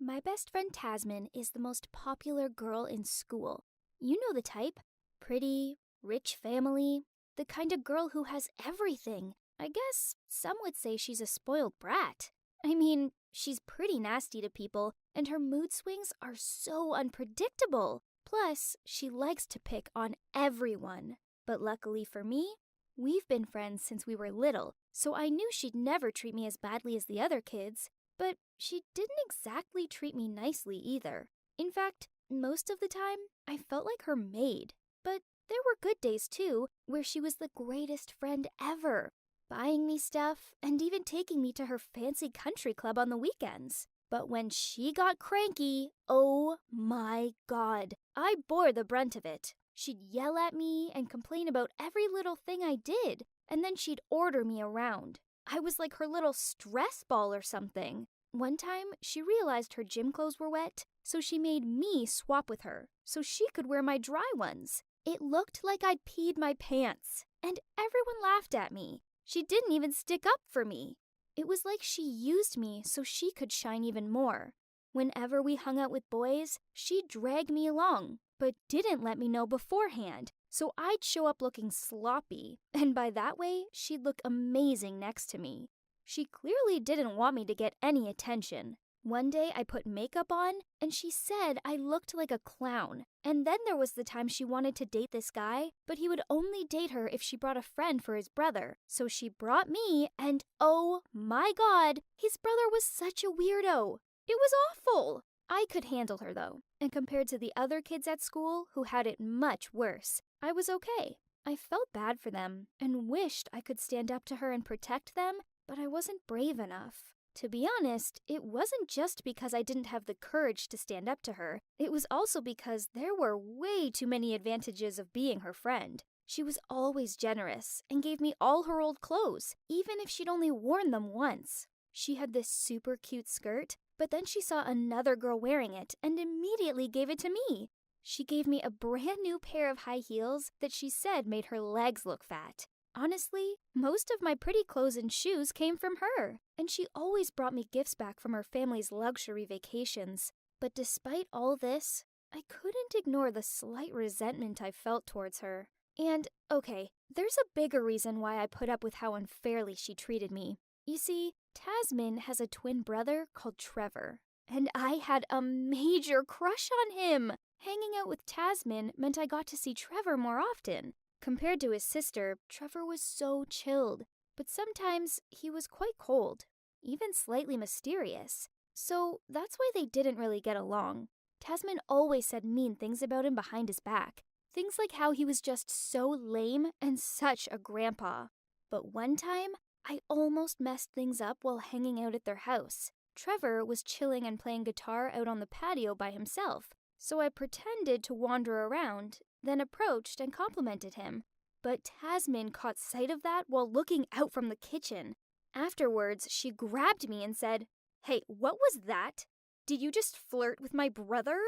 My best friend Tasmin is the most popular girl in school. You know the type. Pretty, rich family, the kind of girl who has everything. I guess some would say she's a spoiled brat. I mean, she's pretty nasty to people, and her mood swings are so unpredictable. Plus, she likes to pick on everyone. But luckily for me, we've been friends since we were little, so I knew she'd never treat me as badly as the other kids. But she didn't exactly treat me nicely either. In fact, most of the time, I felt like her maid. But there were good days too, where she was the greatest friend ever, buying me stuff and even taking me to her fancy country club on the weekends. But when she got cranky, oh my God, I bore the brunt of it. She'd yell at me and complain about every little thing I did, and then she'd order me around. I was like her little stress ball or something. One time, she realized her gym clothes were wet, so she made me swap with her so she could wear my dry ones. It looked like I'd peed my pants, and everyone laughed at me. She didn't even stick up for me. It was like she used me so she could shine even more. Whenever we hung out with boys, she'd drag me along, but didn't let me know beforehand, so I'd show up looking sloppy, and by that way, she'd look amazing next to me. She clearly didn't want me to get any attention. One day I put makeup on, and she said I looked like a clown. And then there was the time she wanted to date this guy, but he would only date her if she brought a friend for his brother. So she brought me, and oh my God, his brother was such a weirdo. It was awful. I could handle her though, and compared to the other kids at school who had it much worse, I was okay. I felt bad for them and wished I could stand up to her and protect them, but I wasn't brave enough. To be honest, it wasn't just because I didn't have the courage to stand up to her. It was also because there were way too many advantages of being her friend. She was always generous and gave me all her old clothes, even if she'd only worn them once. She had this super cute skirt, but then she saw another girl wearing it and immediately gave it to me. She gave me a brand new pair of high heels that she said made her legs look fat. Honestly, most of my pretty clothes and shoes came from her, and she always brought me gifts back from her family's luxury vacations. But despite all this, I couldn't ignore the slight resentment I felt towards her. And, okay, there's a bigger reason why I put up with how unfairly she treated me. You see, Tasmin has a twin brother called Trevor, and I had a major crush on him. Hanging out with Tasmin meant I got to see Trevor more often. Compared to his sister, Trevor was so chilled, but sometimes he was quite cold, even slightly mysterious. So that's why they didn't really get along. Tasmin always said mean things about him behind his back. Things like how he was just so lame and such a grandpa. But one time, I almost messed things up while hanging out at their house. Trevor was chilling and playing guitar out on the patio by himself, so I pretended to wander around, then approached and complimented him. But Tasmin caught sight of that while looking out from the kitchen. Afterwards, she grabbed me and said, "Hey, what was that? Did you just flirt with my brother?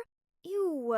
Ew,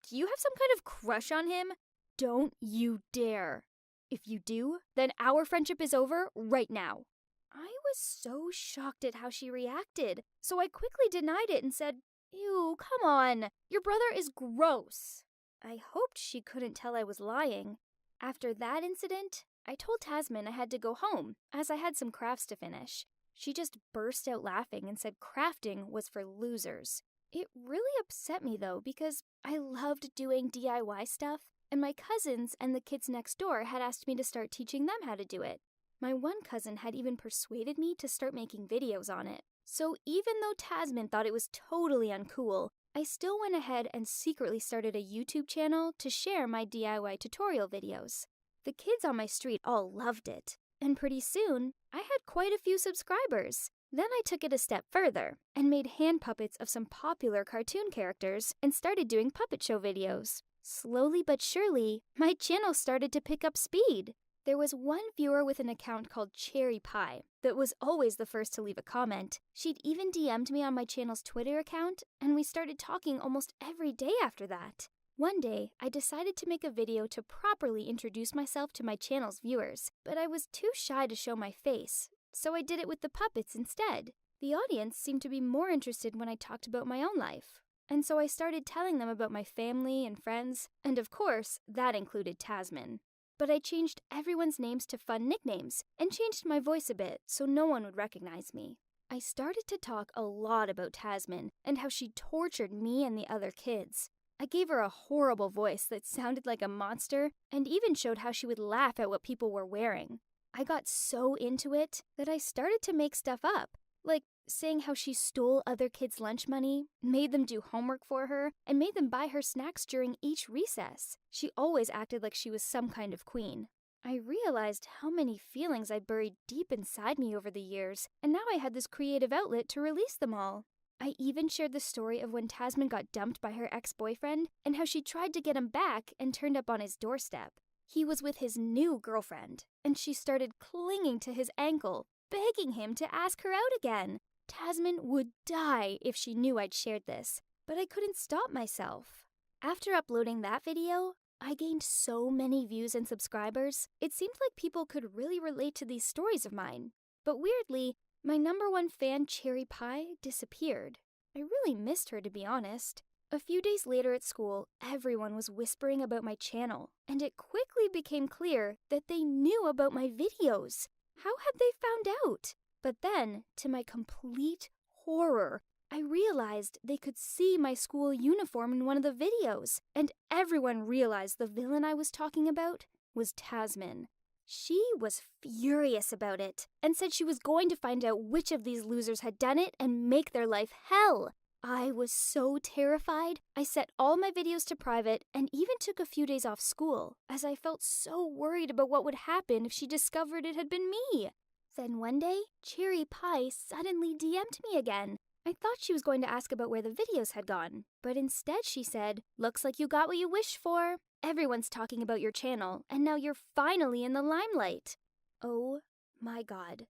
do you have some kind of crush on him? Don't you dare. If you do, then our friendship is over right now." I was so shocked at how she reacted, so I quickly denied it and said, "Ew, come on. Your brother is gross." I hoped she couldn't tell I was lying. After that incident, I told Tasmin I had to go home, as I had some crafts to finish. She just burst out laughing and said crafting was for losers. It really upset me though, because I loved doing DIY stuff, and my cousins and the kids next door had asked me to start teaching them how to do it. My one cousin had even persuaded me to start making videos on it. So even though Tasmin thought it was totally uncool, I still went ahead and secretly started a YouTube channel to share my DIY tutorial videos. The kids on my street all loved it, and pretty soon, I had quite a few subscribers. Then I took it a step further and made hand puppets of some popular cartoon characters and started doing puppet show videos. Slowly but surely, my channel started to pick up speed. There was one viewer with an account called Cherry Pie that was always the first to leave a comment. She'd even DM'd me on my channel's Twitter account, and we started talking almost every day after that. One day, I decided to make a video to properly introduce myself to my channel's viewers, but I was too shy to show my face, so I did it with the puppets instead. The audience seemed to be more interested when I talked about my own life. And so I started telling them about my family and friends, and of course, that included Tasman. But I changed everyone's names to fun nicknames and changed my voice a bit so no one would recognize me. I started to talk a lot about Tasman and how she tortured me and the other kids. I gave her a horrible voice that sounded like a monster and even showed how she would laugh at what people were wearing. I got so into it that I started to make stuff up, like saying how she stole other kids' lunch money, made them do homework for her, and made them buy her snacks during each recess. She always acted like she was some kind of queen. I realized how many feelings I buried deep inside me over the years, and now I had this creative outlet to release them all. I even shared the story of when Tasman got dumped by her ex-boyfriend and how she tried to get him back and turned up on his doorstep. He was with his new girlfriend, and she started clinging to his ankle, begging him to ask her out again. Tasman would die if she knew I'd shared this, but I couldn't stop myself. After uploading that video, I gained so many views and subscribers, it seemed like people could really relate to these stories of mine. But weirdly, my #1 fan, Cherry Pie, disappeared. I really missed her, to be honest. A few days later at school, everyone was whispering about my channel, and it quickly became clear that they knew about my videos. How had they found out? But then, to my complete horror, I realized they could see my school uniform in one of the videos, and everyone realized the villain I was talking about was Tasman. She was furious about it, and said she was going to find out which of these losers had done it and make their life hell. I was so terrified, I set all my videos to private and even took a few days off school, as I felt so worried about what would happen if she discovered it had been me. Then one day, Cherry Pie suddenly DM'd me again. I thought she was going to ask about where the videos had gone, but instead she said, "Looks like you got what you wished for. Everyone's talking about your channel, and now you're finally in the limelight." Oh my god.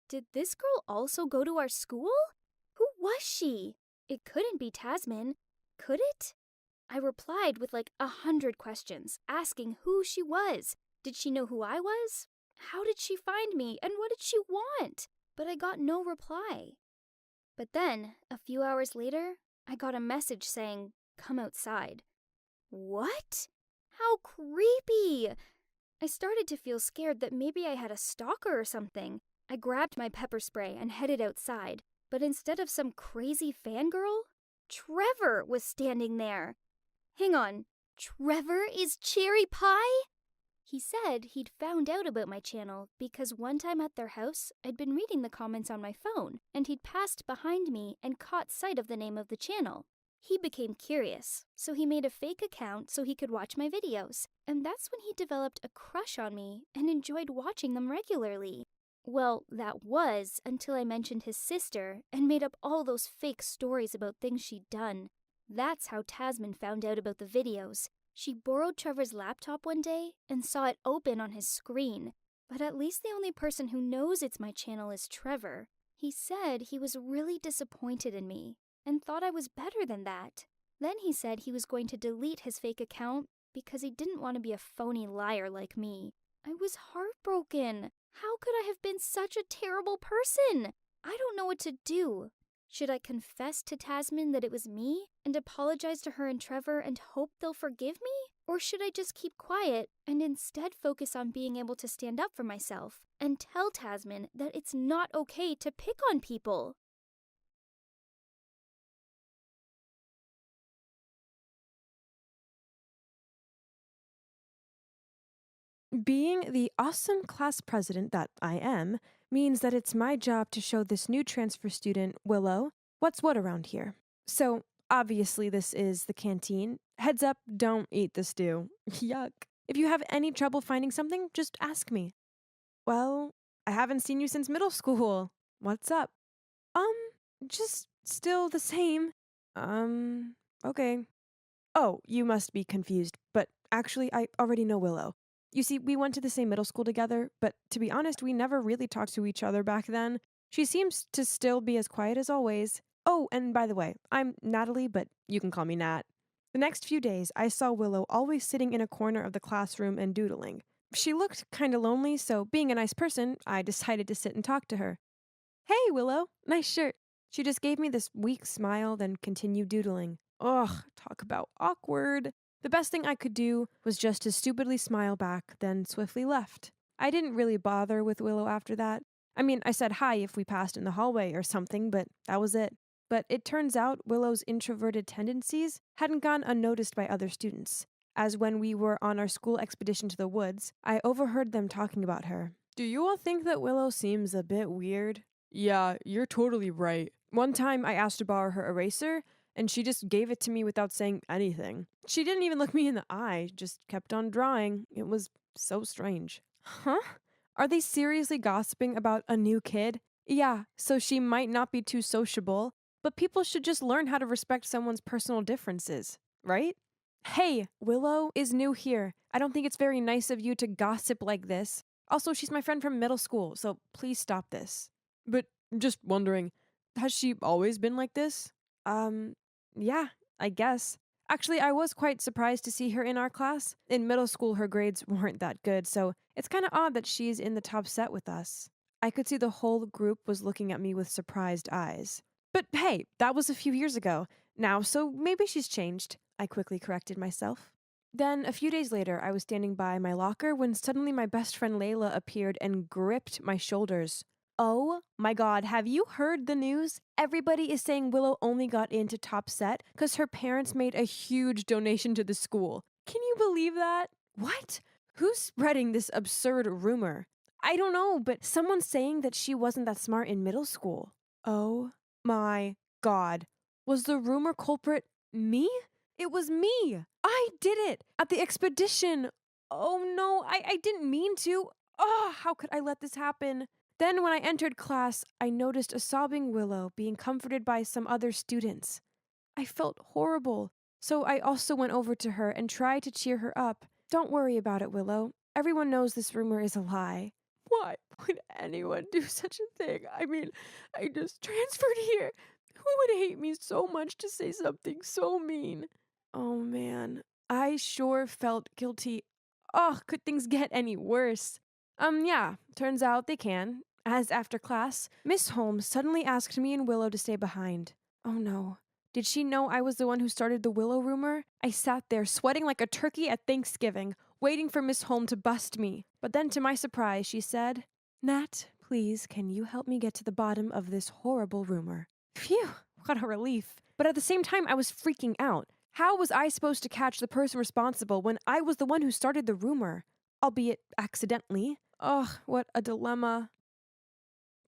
Did this girl also go to our school? Who was she? It couldn't be Tasman, could it? I replied with like 100 questions, asking who she was. Did she know who I was? How did she find me, and what did she want? But I got no reply. But then, a few hours later, I got a message saying, "Come outside." What? How creepy! I started to feel scared that maybe I had a stalker or something. I grabbed my pepper spray and headed outside, but instead of some crazy fangirl, Trevor was standing there. Hang on, Trevor is Cherry Pie? He said he'd found out about my channel because one time at their house, I'd been reading the comments on my phone, and he'd passed behind me and caught sight of the name of the channel. He became curious, so he made a fake account so he could watch my videos, and that's when he developed a crush on me and enjoyed watching them regularly. Well, that was until I mentioned his sister and made up all those fake stories about things she'd done. That's how Tasman found out about the videos. She borrowed Trevor's laptop one day and saw it open on his screen. But at least the only person who knows it's my channel is Trevor. He said he was really disappointed in me and thought I was better than that. Then he said he was going to delete his fake account because he didn't want to be a phony liar like me. I was heartbroken. How could I have been such a terrible person? I don't know what to do. Should I confess to Tasman that it was me and apologize to her and Trevor and hope they'll forgive me? Or should I just keep quiet and instead focus on being able to stand up for myself and tell Tasman that it's not okay to pick on people? Being the awesome class president that I am means that it's my job to show this new transfer student, Willow, what's what around here. So, obviously, this is the canteen. Heads up, don't eat the stew. Yuck. If you have any trouble finding something, just ask me. Well, I haven't seen you since middle school. What's up? Um, just still the same. Okay. Oh, you must be confused, but actually, I already know Willow. You see, we went to the same middle school together, but to be honest, we never really talked to each other back then. She seems to still be as quiet as always. Oh, and by the way, I'm Natalie, but you can call me Nat. The next few days, I saw Willow always sitting in a corner of the classroom and doodling. She looked kinda lonely, so being a nice person, I decided to sit and talk to her. Hey, Willow, nice shirt. She just gave me this weak smile, then continued doodling. Ugh, talk about awkward. The best thing I could do was just to stupidly smile back, then swiftly left. I didn't really bother with Willow after that. I mean, I said hi if we passed in the hallway or something, but that was it. But it turns out Willow's introverted tendencies hadn't gone unnoticed by other students, as when we were on our school expedition to the woods, I overheard them talking about her. Do you all think that Willow seems a bit weird? Yeah, you're totally right. One time I asked to borrow her eraser, and she just gave it to me without saying anything. She didn't even look me in the eye, just kept on drawing. It was so strange. Huh? Are they seriously gossiping about a new kid? Yeah, so she might not be too sociable, but people should just learn how to respect someone's personal differences, right? Hey, Willow is new here. I don't think it's very nice of you to gossip like this. Also, she's my friend from middle school, so please stop this. But just wondering, has she always been like this? Yeah, I guess. Actually, I was quite surprised to see her in our class. In middle school, her grades weren't that good, so it's kind of odd that she's in the top set with us. I could see the whole group was looking at me with surprised eyes. But hey, that was a few years ago now, so maybe she's changed. I quickly corrected myself. Then, a few days later, I was standing by my locker when suddenly my best friend Layla appeared and gripped my shoulders. Oh my god, have you heard the news? Everybody is saying Willow only got into top set because her parents made a huge donation to the school. Can you believe that? What? Who's spreading this absurd rumor? I don't know, but someone's saying that she wasn't that smart in middle school. Oh my god. Was the rumor culprit me? It was me. I did it at the expedition. Oh no, I didn't mean to. Oh, how could I let this happen? Then, when I entered class, I noticed a sobbing Willow being comforted by some other students. I felt horrible, so I also went over to her and tried to cheer her up. Don't worry about it, Willow. Everyone knows this rumor is a lie. Why would anyone do such a thing? I mean, I just transferred here. Who would hate me so much to say something so mean? Oh man, I sure felt guilty. Oh, could things get any worse? Yeah, turns out they can. As after class, Miss Holmes suddenly asked me and Willow to stay behind. Oh no. Did she know I was the one who started the Willow rumor? I sat there, sweating like a turkey at Thanksgiving, waiting for Miss Holmes to bust me. But then, to my surprise, she said, Nat, please, can you help me get to the bottom of this horrible rumor? Phew, what a relief. But at the same time, I was freaking out. How was I supposed to catch the person responsible when I was the one who started the rumor? Albeit accidentally. Ugh, what a dilemma.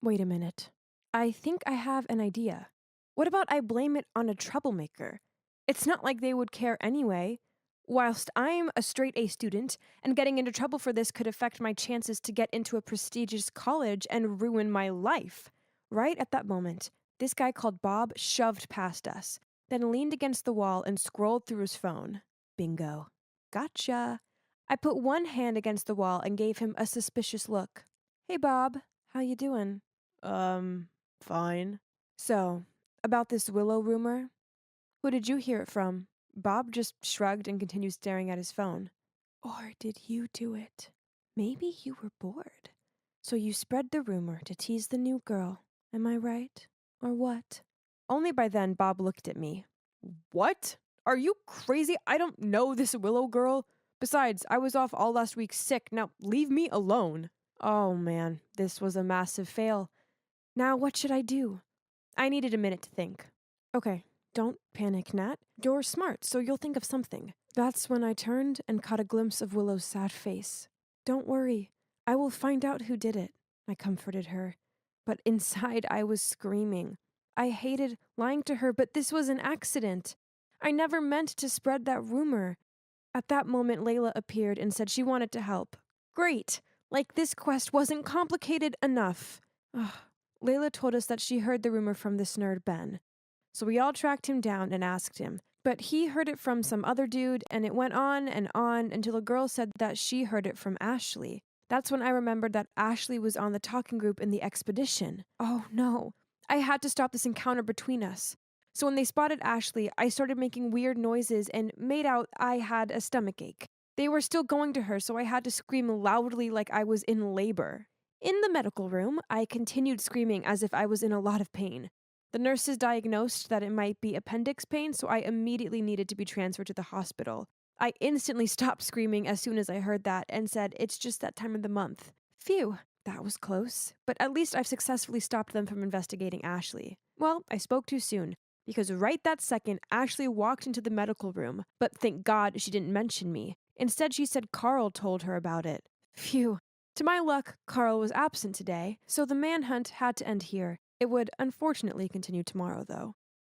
Wait a minute. I think I have an idea. What about I blame it on a troublemaker? It's not like they would care anyway. Whilst I'm a straight A student, and getting into trouble for this could affect my chances to get into a prestigious college and ruin my life. Right at that moment, this guy called Bob shoved past us, then leaned against the wall and scrolled through his phone. Bingo. Gotcha. I put one hand against the wall and gave him a suspicious look. Hey, Bob. How you doing? Fine. So, about this Willow rumor? Who did you hear it from? Bob just shrugged and continued staring at his phone. Or did you do it? Maybe you were bored. So you spread the rumor to tease the new girl. Am I right? Or what? Only by then Bob looked at me. What? Are you crazy? I don't know this Willow girl. Besides, I was off all last week sick. Now leave me alone. Oh man, this was a massive fail. Now what should I do? I needed a minute to think. Okay, don't panic, Nat. You're smart, so you'll think of something. That's when I turned and caught a glimpse of Willow's sad face. Don't worry, I will find out who did it, I comforted her. But inside I was screaming. I hated lying to her, but this was an accident. I never meant to spread that rumor. At that moment, Layla appeared and said she wanted to help. Great! Like this quest wasn't complicated enough. Ugh. Layla told us that she heard the rumor from this nerd Ben. So we all tracked him down and asked him. But he heard it from some other dude, and it went on until a girl said that she heard it from Ashley. That's when I remembered that Ashley was on the talking group in the expedition. Oh no. I had to stop this encounter between us. So when they spotted Ashley, I started making weird noises and made out I had a stomachache. They were still going to her, so I had to scream loudly like I was in labor. In the medical room, I continued screaming as if I was in a lot of pain. The nurses diagnosed that it might be appendix pain, so I immediately needed to be transferred to the hospital. I instantly stopped screaming as soon as I heard that and said, "It's just that time of the month." Phew, that was close. But at least I've successfully stopped them from investigating Ashley. Well, I spoke too soon, because right that second, Ashley walked into the medical room, but thank God she didn't mention me. Instead, she said Carl told her about it. Phew. To my luck, Carl was absent today, so the manhunt had to end here. It would unfortunately continue tomorrow, though.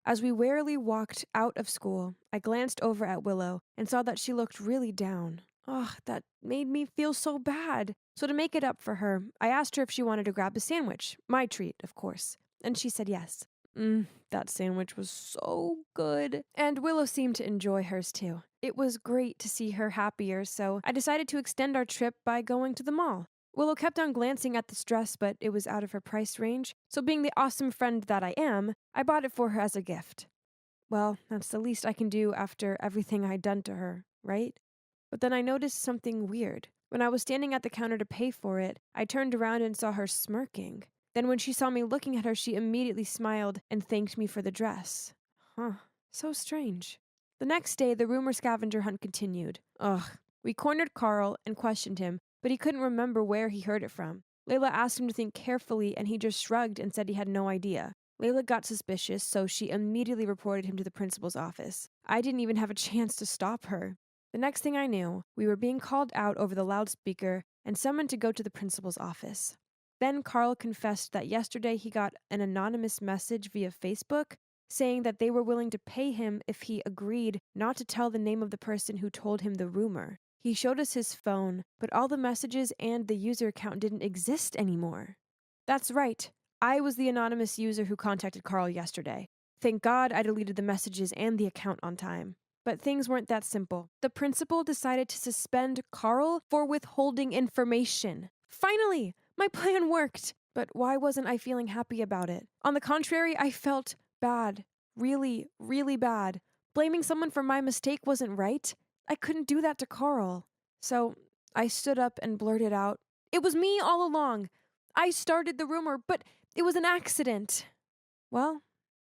As we warily walked out of school, I glanced over at Willow and saw that she looked really down. Ugh, that made me feel so bad. So to make it up for her, I asked her if she wanted to grab a sandwich. My treat, of course. And she said yes. That sandwich was so good. And Willow seemed to enjoy hers too. It was great to see her happier, so I decided to extend our trip by going to the mall. Willow kept on glancing at this dress, but it was out of her price range, so being the awesome friend that I am, I bought it for her as a gift. Well, that's the least I can do after everything I'd done to her, right? But then I noticed something weird. When I was standing at the counter to pay for it, I turned around and saw her smirking. Then when she saw me looking at her, she immediately smiled and thanked me for the dress. Huh, so strange. The next day, the rumor scavenger hunt continued. Ugh. We cornered Carl and questioned him, but he couldn't remember where he heard it from. Layla asked him to think carefully, and he just shrugged and said he had no idea. Layla got suspicious, so she immediately reported him to the principal's office. I didn't even have a chance to stop her. The next thing I knew, we were being called out over the loudspeaker and summoned to go to the principal's office. Then Carl confessed that yesterday he got an anonymous message via Facebook saying that they were willing to pay him if he agreed not to tell the name of the person who told him the rumor. He showed us his phone, but all the messages and the user account didn't exist anymore. That's right. I was the anonymous user who contacted Carl yesterday. Thank God I deleted the messages and the account on time. But things weren't that simple. The principal decided to suspend Carl for withholding information. Finally, my plan worked. But why wasn't I feeling happy about it? On the contrary, I felt bad. Really, really bad. Blaming someone for my mistake wasn't right. I couldn't do that to Carl. So I stood up and blurted out, "It was me all along. I started the rumor, but it was an accident." Well,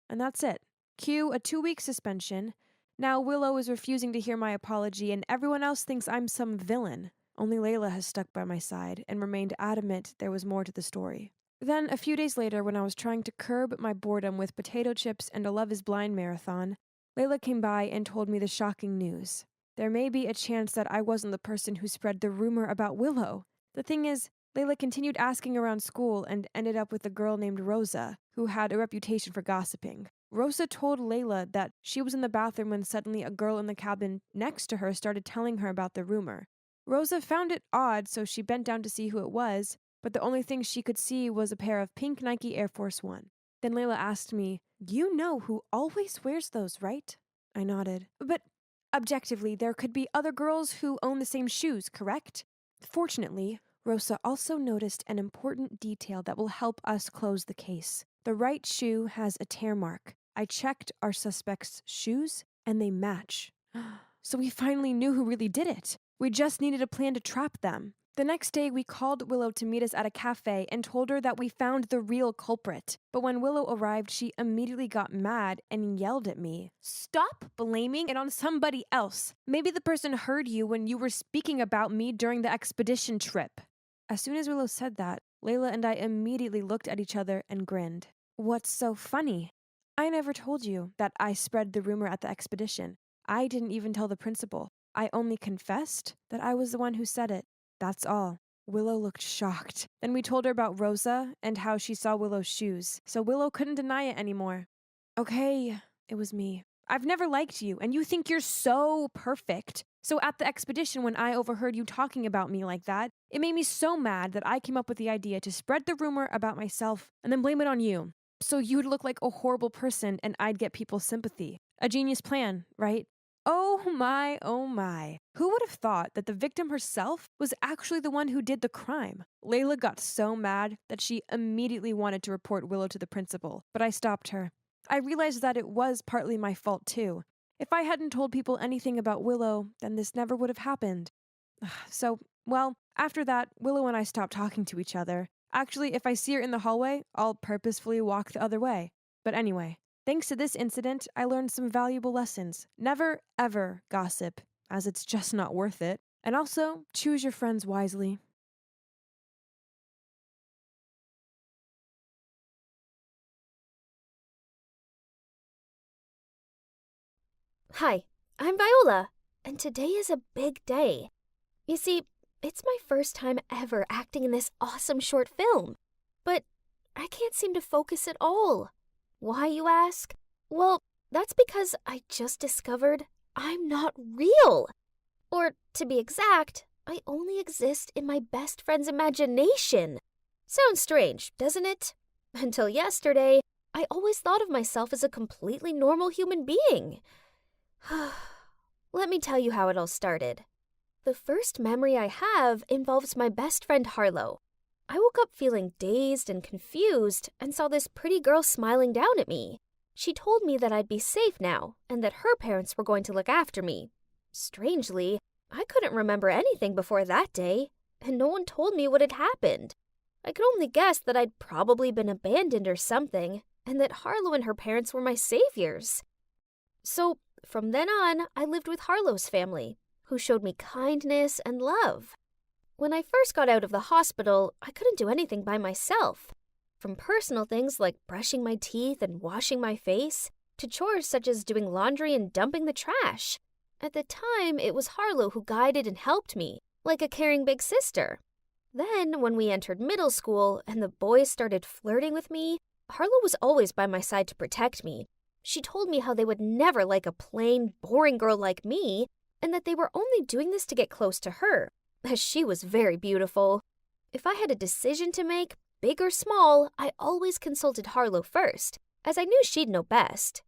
and that's it. Cue a 2-week suspension. Now Willow is refusing to hear my apology, and everyone else thinks I'm some villain. Only Layla has stuck by my side and remained adamant there was more to the story. Then, a few days later, when I was trying to curb my boredom with potato chips and a Love is Blind marathon, Layla came by and told me the shocking news. There may be a chance that I wasn't the person who spread the rumor about Willow. The thing is, Layla continued asking around school and ended up with a girl named Rosa, who had a reputation for gossiping. Rosa told Layla that she was in the bathroom when suddenly a girl in the cabin next to her started telling her about the rumor. Rosa found it odd, so she bent down to see who it was, but the only thing she could see was a pair of pink Nike Air Force One. Then Layla asked me, "You know who always wears those, right?" I nodded. "But objectively, there could be other girls who own the same shoes, correct?" Fortunately, Rosa also noticed an important detail that will help us close the case. The right shoe has a tear mark. I checked our suspect's shoes, and they match. So we finally knew who really did it. We just needed a plan to trap them. The next day, we called Willow to meet us at a cafe and told her that we found the real culprit. But when Willow arrived, she immediately got mad and yelled at me. "Stop blaming it on somebody else. Maybe the person heard you when you were speaking about me during the expedition trip." As soon as Willow said that, Layla and I immediately looked at each other and grinned. "What's so funny?" "I never told you that I spread the rumor at the expedition. I didn't even tell the principal. I only confessed that I was the one who said it. That's all." Willow looked shocked. Then we told her about Rosa and how she saw Willow's shoes, so Willow couldn't deny it anymore. "Okay, it was me. I've never liked you, and you think you're so perfect. So at the expedition, when I overheard you talking about me like that, it made me so mad that I came up with the idea to spread the rumor about myself and then blame it on you. So you'd look like a horrible person and I'd get people's sympathy. A genius plan, right?" Oh my, oh my. Who would have thought that the victim herself was actually the one who did the crime? Layla got so mad that she immediately wanted to report Willow to the principal, but I stopped her. I realized that it was partly my fault too. If I hadn't told people anything about Willow, then this never would have happened. So, well, after that, Willow and I stopped talking to each other. Actually, if I see her in the hallway, I'll purposefully walk the other way. But anyway, thanks to this incident, I learned some valuable lessons. Never, ever gossip, as it's just not worth it. And also, choose your friends wisely. Hi, I'm Viola, and today is a big day. You see, it's my first time ever acting in this awesome short film, but I can't seem to focus at all. Why, you ask? Well, that's because I just discovered I'm not real. Or, to be exact, I only exist in my best friend's imagination. Sounds strange, doesn't it? Until yesterday, I always thought of myself as a completely normal human being. Let me tell you how it all started. The first memory I have involves my best friend Harlow. I woke up feeling dazed and confused and saw this pretty girl smiling down at me. She told me that I'd be safe now and that her parents were going to look after me. Strangely, I couldn't remember anything before that day, and no one told me what had happened. I could only guess that I'd probably been abandoned or something, and that Harlow and her parents were my saviors. So, from then on, I lived with Harlow's family, who showed me kindness and love. When I first got out of the hospital, I couldn't do anything by myself. From personal things like brushing my teeth and washing my face, to chores such as doing laundry and dumping the trash. At the time, it was Harlow who guided and helped me, like a caring big sister. Then, when we entered middle school and the boys started flirting with me, Harlow was always by my side to protect me. She told me how they would never like a plain, boring girl like me, and that they were only doing this to get close to her, as she was very beautiful. If I had a decision to make, big or small, I always consulted Harlow first, as I knew she'd know best.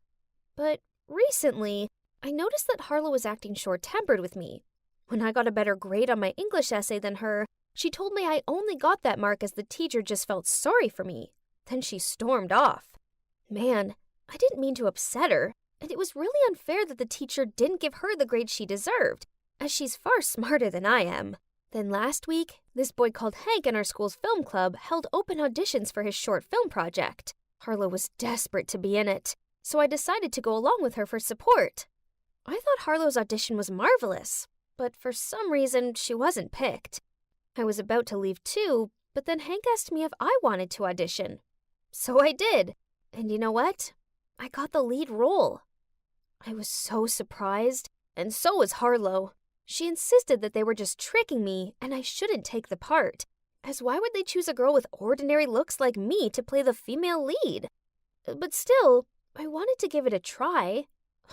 But recently, I noticed that Harlow was acting short-tempered with me. When I got a better grade on my English essay than her, she told me I only got that mark as the teacher just felt sorry for me. Then she stormed off. Man, I didn't mean to upset her, and it was really unfair that the teacher didn't give her the grade she deserved, as she's far smarter than I am. Then last week, this boy called Hank in our school's film club held open auditions for his short film project. Harlow was desperate to be in it, so I decided to go along with her for support. I thought Harlow's audition was marvelous, but for some reason, she wasn't picked. I was about to leave too, but then Hank asked me if I wanted to audition. So I did, and you know what? I got the lead role. I was so surprised, and so was Harlow. She insisted that they were just tricking me and I shouldn't take the part, as why would they choose a girl with ordinary looks like me to play the female lead? But still, I wanted to give it a try.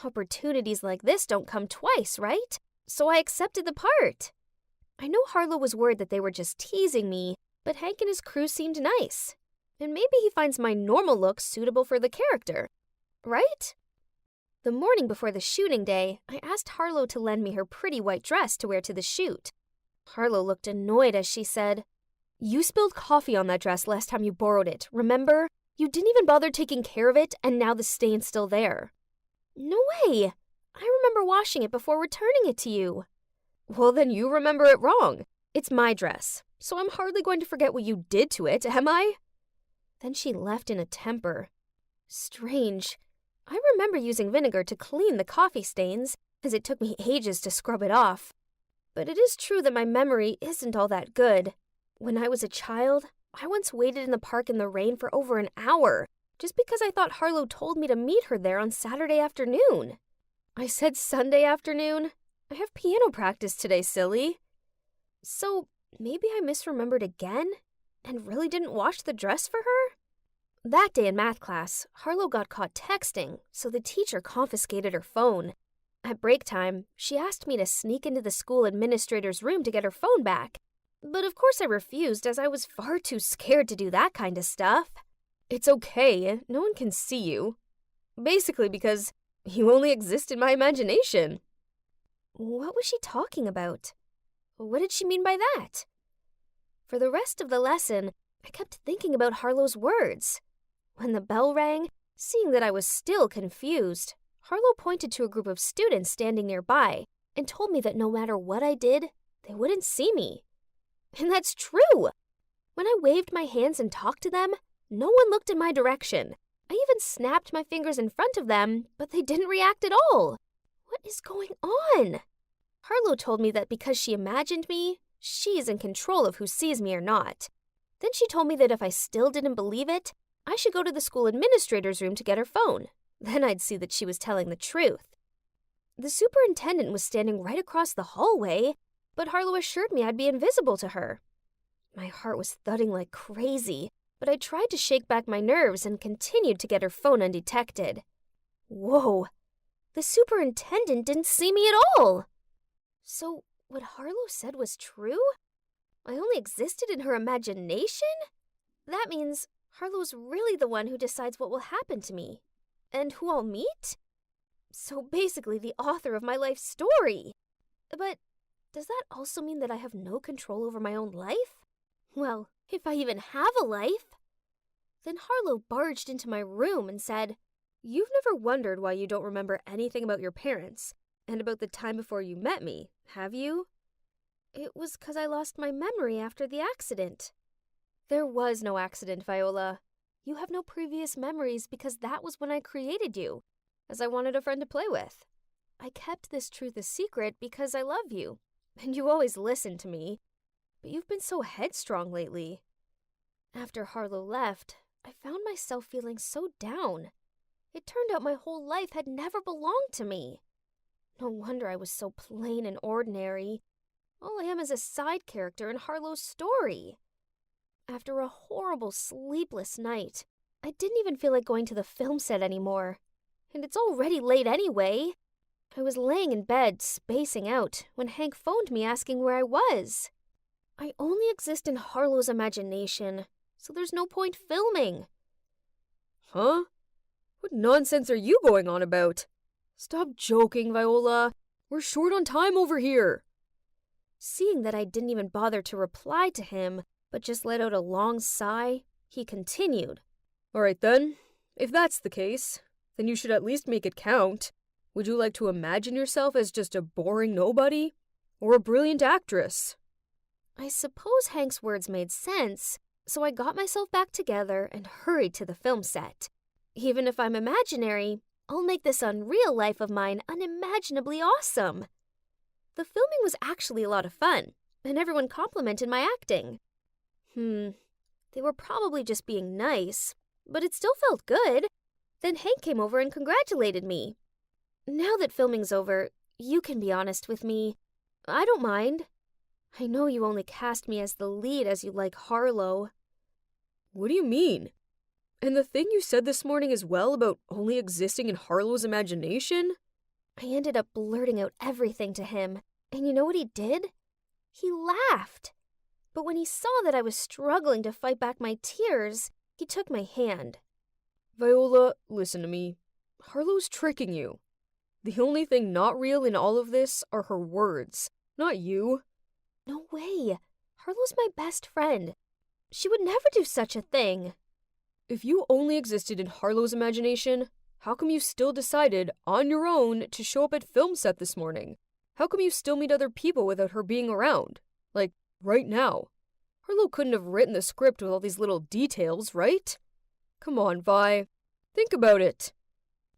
Opportunities like this don't come twice, right? So I accepted the part. I know Harlow was worried that they were just teasing me, but Hank and his crew seemed nice. And maybe he finds my normal look suitable for the character. Right? The morning before the shooting day, I asked Harlow to lend me her pretty white dress to wear to the shoot. Harlow looked annoyed as she said, "You spilled coffee on that dress last time you borrowed it, remember? You didn't even bother taking care of it, and now the stain's still there." "No way! I remember washing it before returning it to you." "Well, then you remember it wrong. It's my dress, so I'm hardly going to forget what you did to it, am I?" Then she left in a temper. Strange. I remember using vinegar to clean the coffee stains, as it took me ages to scrub it off. But it is true that my memory isn't all that good. When I was a child, I once waited in the park in the rain for over an hour, just because I thought Harlow told me to meet her there on Saturday afternoon. I said Sunday afternoon. I have piano practice today, silly. So maybe I misremembered again, and really didn't wash the dress for her? That day in math class, Harlow got caught texting, so the teacher confiscated her phone. At break time, she asked me to sneak into the school administrator's room to get her phone back. But of course I refused, as I was far too scared to do that kind of stuff. "It's okay, no one can see you." Basically because you only exist in my imagination. What was she talking about? What did she mean by that? For the rest of the lesson, I kept thinking about Harlow's words. When the bell rang, seeing that I was still confused, Harlow pointed to a group of students standing nearby and told me that no matter what I did, they wouldn't see me. And that's true! When I waved my hands and talked to them, no one looked in my direction. I even snapped my fingers in front of them, but they didn't react at all. What is going on? Harlow told me that because she imagined me, she's in control of who sees me or not. Then she told me that if I still didn't believe it, I should go to the school administrator's room to get her phone. Then I'd see that she was telling the truth. The superintendent was standing right across the hallway, but Harlow assured me I'd be invisible to her. My heart was thudding like crazy, but I tried to shake back my nerves and continued to get her phone undetected. Whoa! The superintendent didn't see me at all! So, what Harlow said was true? I only existed in her imagination? That means Harlow's really the one who decides what will happen to me. And who I'll meet? So basically the author of my life story. But does that also mean that I have no control over my own life? Well, if I even have a life. Then Harlow barged into my room and said, "You've never wondered why you don't remember anything about your parents and about the time before you met me, have you?" It was 'cause I lost my memory after the accident. There was no accident, Viola. You have no previous memories because that was when I created you, as I wanted a friend to play with. I kept this truth a secret because I love you, and you always listened to me. But you've been so headstrong lately. After Harlow left, I found myself feeling so down. It turned out my whole life had never belonged to me. No wonder I was so plain and ordinary. All I am is a side character in Harlow's story. After a horrible sleepless night, I didn't even feel like going to the film set anymore. And it's already late anyway. I was laying in bed, spacing out, when Hank phoned me asking where I was. I only exist in Harlow's imagination, so there's no point filming. Huh? What nonsense are you going on about? Stop joking, Viola. We're short on time over here. Seeing that I didn't even bother to reply to him, but just let out a long sigh, he continued. All right then. If that's the case, then you should at least make it count. Would you like to imagine yourself as just a boring nobody? Or a brilliant actress? I suppose Hank's words made sense, so I got myself back together and hurried to the film set. Even if I'm imaginary, I'll make this unreal life of mine unimaginably awesome. The filming was actually a lot of fun, and everyone complimented my acting. They were probably just being nice, but it still felt good. Then Hank came over and congratulated me. Now that filming's over, you can be honest with me. I don't mind. I know you only cast me as the lead as you like Harlow. What do you mean? And the thing you said this morning as well about only existing in Harlow's imagination? I ended up blurting out everything to him, and you know what he did? He laughed. But when he saw that I was struggling to fight back my tears, he took my hand. Viola, listen to me. Harlow's tricking you. The only thing not real in all of this are her words, not you. No way. Harlow's my best friend. She would never do such a thing. If you only existed in Harlow's imagination, how come you still decided, on your own, to show up at film set this morning? How come you still meet other people without her being around? Like, right now. Harlow couldn't have written the script with all these little details, right? Come on, Vi. Think about it.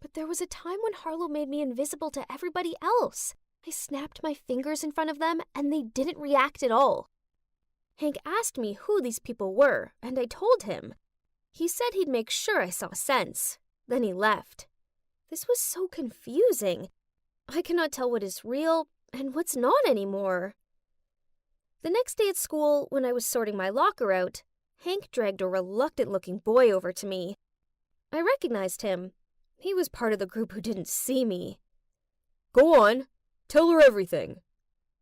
But there was a time when Harlow made me invisible to everybody else. I snapped my fingers in front of them, and they didn't react at all. Hank asked me who these people were, and I told him. He said he'd make sure I saw sense. Then he left. This was so confusing. I cannot tell what is real and what's not anymore. The next day at school, when I was sorting my locker out, Hank dragged a reluctant-looking boy over to me. I recognized him. He was part of the group who didn't see me. Go on. Tell her everything.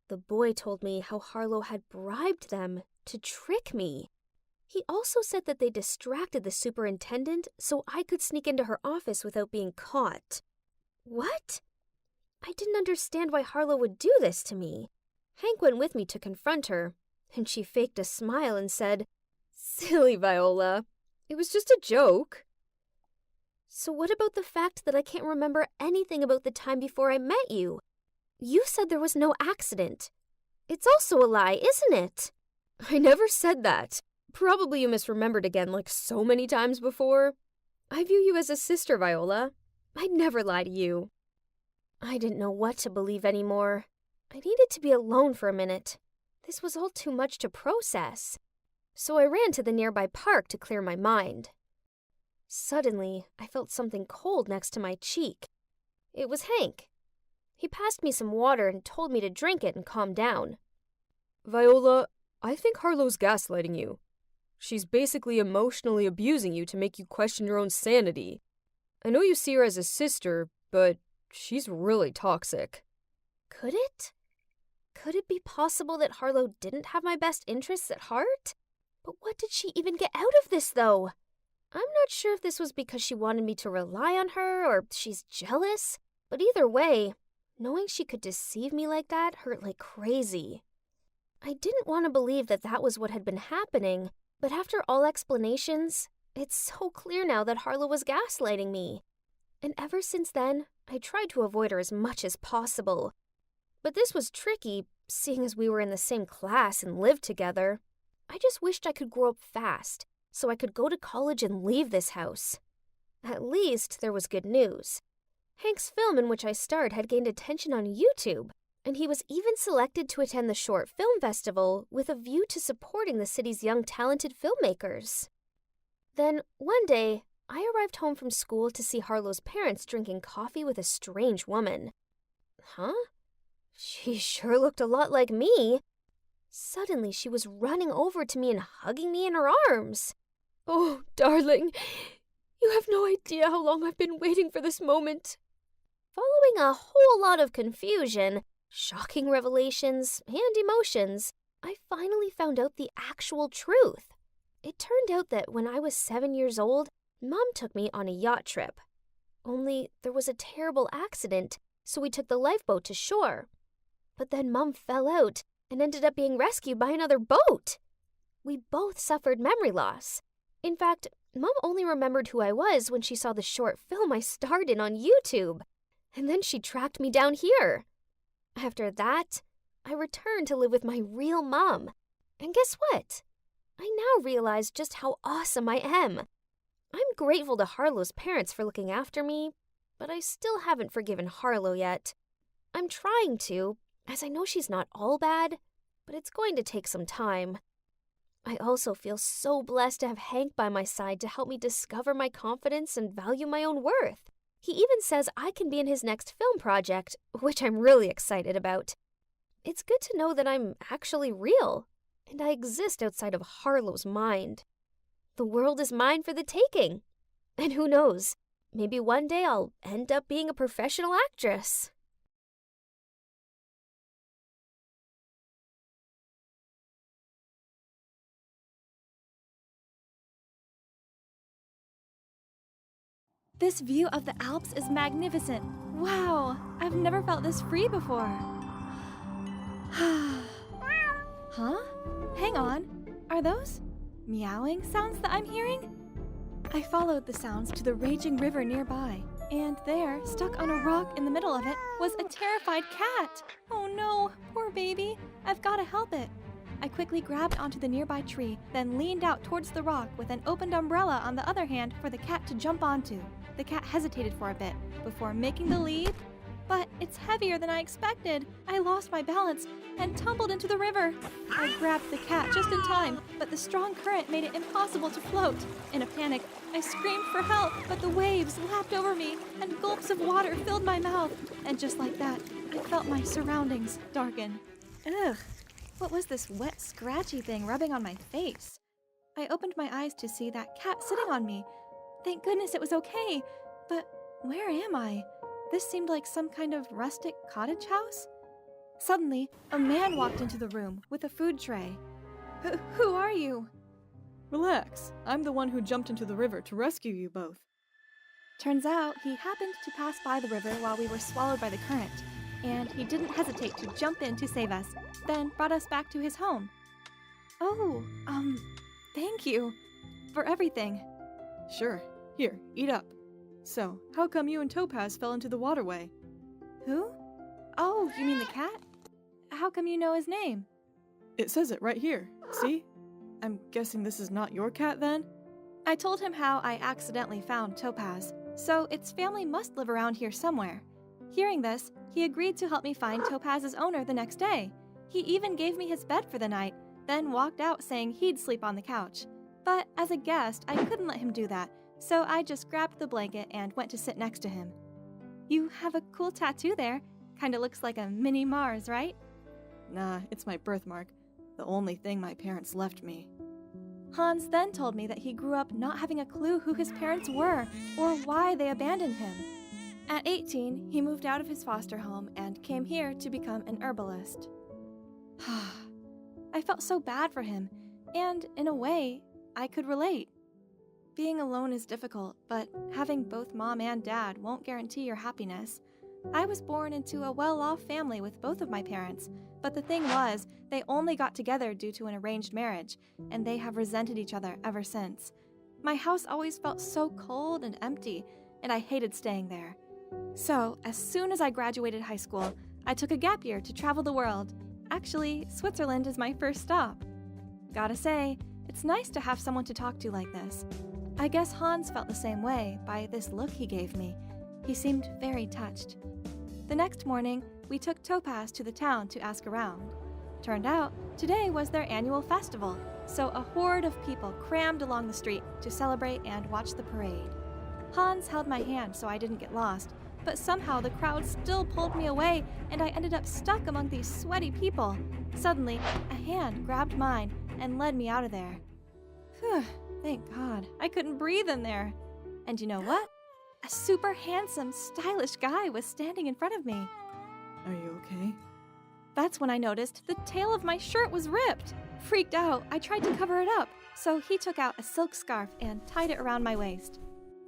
The boy told me how Harlow had bribed them to trick me. He also said that they distracted the superintendent so I could sneak into her office without being caught. What? I didn't understand why Harlow would do this to me. Hank went with me to confront her, and she faked a smile and said, Silly Viola. It was just a joke. So what about the fact that I can't remember anything about the time before I met you? You said there was no accident. It's also a lie, isn't it? I never said that. Probably you misremembered again like so many times before. I view you as a sister, Viola. I'd never lie to you. I didn't know what to believe anymore. I needed to be alone for a minute. This was all too much to process. So I ran to the nearby park to clear my mind. Suddenly, I felt something cold next to my cheek. It was Hank. He passed me some water and told me to drink it and calm down. Viola, I think Harlow's gaslighting you. She's basically emotionally abusing you to make you question your own sanity. I know you see her as a sister, but she's really toxic. Could it? Could it be possible that Harlow didn't have my best interests at heart? But what did she even get out of this, though? I'm not sure if this was because she wanted me to rely on her or she's jealous, but either way, knowing she could deceive me like that hurt like crazy. I didn't want to believe that that was what had been happening, but after all explanations, it's so clear now that Harlow was gaslighting me. And ever since then, I tried to avoid her as much as possible. But this was tricky, seeing as we were in the same class and lived together. I just wished I could grow up fast, so I could go to college and leave this house. At least there was good news. Hank's film in which I starred had gained attention on YouTube, and he was even selected to attend the Short Film Festival with a view to supporting the city's young talented filmmakers. Then, one day, I arrived home from school to see Harlow's parents drinking coffee with a strange woman. Huh? She sure looked a lot like me. Suddenly, she was running over to me and hugging me in her arms. Oh, darling, you have no idea how long I've been waiting for this moment. Following a whole lot of confusion, shocking revelations, and emotions, I finally found out the actual truth. It turned out that when I was 7 years old, Mom took me on a yacht trip. Only there was a terrible accident, so we took the lifeboat to shore. But then Mom fell out and ended up being rescued by another boat. We both suffered memory loss. In fact, Mom only remembered who I was when she saw the short film I starred in on YouTube. And then she tracked me down here. After that, I returned to live with my real mom. And guess what? I now realize just how awesome I am. I'm grateful to Harlow's parents for looking after me, but I still haven't forgiven Harlow yet. I'm trying to, as I know she's not all bad, but it's going to take some time. I also feel so blessed to have Hank by my side to help me discover my confidence and value my own worth. He even says I can be in his next film project, which I'm really excited about. It's good to know that I'm actually real, and I exist outside of Harlow's mind. The world is mine for the taking. And who knows, maybe one day I'll end up being a professional actress. This view of the Alps is magnificent. Wow, I've never felt this free before. Huh? Hang on. Are those meowing sounds that I'm hearing? I followed the sounds to the raging river nearby, and there, stuck on a rock in the middle of it, was a terrified cat. Oh no, poor baby. I've got to help it. I quickly grabbed onto the nearby tree, then leaned out towards the rock with an opened umbrella on the other hand for the cat to jump onto. The cat hesitated for a bit before making the leap, but it's heavier than I expected. I lost my balance and tumbled into the river. I grabbed the cat just in time, but the strong current made it impossible to float. In a panic, I screamed for help, but the waves lapped over me and gulps of water filled my mouth. And just like that, I felt my surroundings darken. Ugh, what was this wet, scratchy thing rubbing on my face? I opened my eyes to see that cat sitting on me. Thank goodness it was okay, but where am I? This seemed like some kind of rustic cottage house. Suddenly, a man walked into the room with a food tray. Who are you? Relax, I'm the one who jumped into the river to rescue you both. Turns out he happened to pass by the river while we were swallowed by the current, and he didn't hesitate to jump in to save us, then brought us back to his home. Oh, thank you for everything. Sure, here, eat up. So, how come you and Topaz fell into the waterway? Who? Oh, you mean the cat? How come you know his name? It says it right here, see? I'm guessing this is not your cat then? I told him how I accidentally found Topaz, so its family must live around here somewhere. Hearing this, he agreed to help me find Topaz's owner the next day. He even gave me his bed for the night, then walked out saying he'd sleep on the couch. But as a guest, I couldn't let him do that, so I just grabbed the blanket and went to sit next to him. You have a cool tattoo there. Kinda looks like a mini Mars, right? Nah, it's my birthmark. The only thing my parents left me. Hans then told me that he grew up not having a clue who his parents were or why they abandoned him. At 18, he moved out of his foster home and came here to become an herbalist. I felt so bad for him, and in a way, I could relate. Being alone is difficult, but having both mom and dad won't guarantee your happiness. I was born into a well-off family with both of my parents, but the thing was, they only got together due to an arranged marriage, and they have resented each other ever since. My house always felt so cold and empty, and I hated staying there. So, as soon as I graduated high school, I took a gap year to travel the world. Actually, Switzerland is my first stop. Gotta say, it's nice to have someone to talk to like this. I guess Hans felt the same way by this look he gave me. He seemed very touched. The next morning, we took Topaz to the town to ask around. Turned out, today was their annual festival, so a horde of people crammed along the street to celebrate and watch the parade. Hans held my hand so I didn't get lost, but somehow the crowd still pulled me away and I ended up stuck among these sweaty people. Suddenly, a hand grabbed mine and led me out of there. Phew, thank God. I couldn't breathe in there. And you know what? A super handsome, stylish guy was standing in front of me. Are you okay? That's when I noticed the tail of my shirt was ripped. Freaked out, I tried to cover it up, so he took out a silk scarf and tied it around my waist.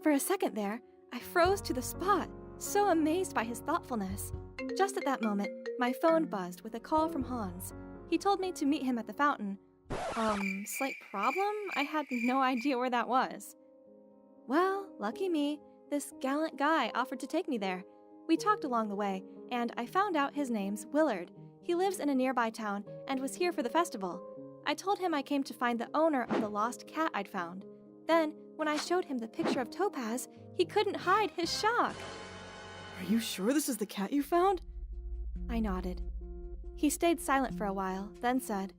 For a second there, I froze to the spot, so amazed by his thoughtfulness. Just at that moment, my phone buzzed with a call from Hans. He told me to meet him at the fountain. Slight problem? I had no idea where that was. Well, lucky me, this gallant guy offered to take me there. We talked along the way, and I found out his name's Willard. He lives in a nearby town and was here for the festival. I told him I came to find the owner of the lost cat I'd found. Then, when I showed him the picture of Topaz, he couldn't hide his shock. Are you sure this is the cat you found? I nodded. He stayed silent for a while, then said,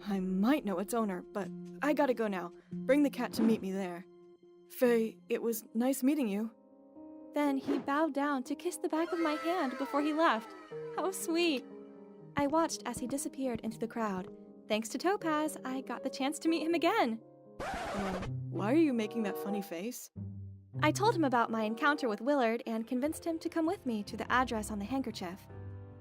I might know its owner, but I gotta go now. Bring the cat to meet me there. Faye, it was nice meeting you. Then he bowed down to kiss the back of my hand before he left. How sweet. I watched as he disappeared into the crowd. Thanks to Topaz, I got the chance to meet him again. Why are you making that funny face? I told him about my encounter with Willard and convinced him to come with me to the address on the handkerchief.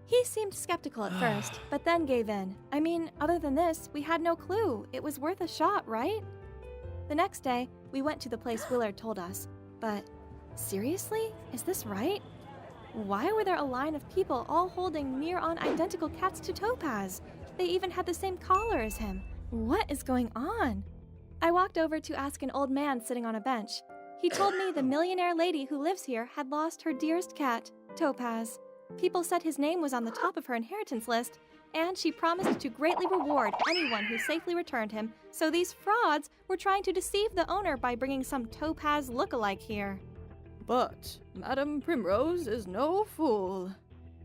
He seemed skeptical at first, but then gave in. I mean, other than this, we had no clue. It was worth a shot, right? The next day, we went to the place Willard told us. But seriously? Is this right? Why were there a line of people all holding near-on identical cats to Topaz? They even had the same collar as him. What is going on? I walked over to ask an old man sitting on a bench. He told me the millionaire lady who lives here had lost her dearest cat, Topaz. People said his name was on the top of her inheritance list, and she promised to greatly reward anyone who safely returned him, so these frauds were trying to deceive the owner by bringing some Topaz look-alike here. But Madame Primrose is no fool.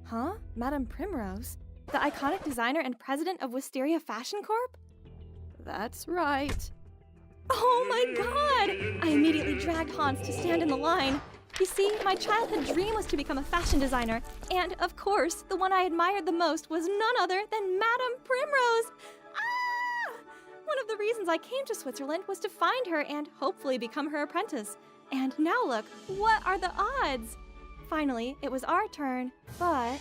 Huh? Madame Primrose? The iconic designer and president of Wisteria Fashion Corp? That's right. Oh my God! I immediately dragged Hans to stand in the line. You see, my childhood dream was to become a fashion designer, and of course, the one I admired the most was none other than Madame Primrose! Ah! One of the reasons I came to Switzerland was to find her and hopefully become her apprentice. And now look, what are the odds? Finally, it was our turn, but...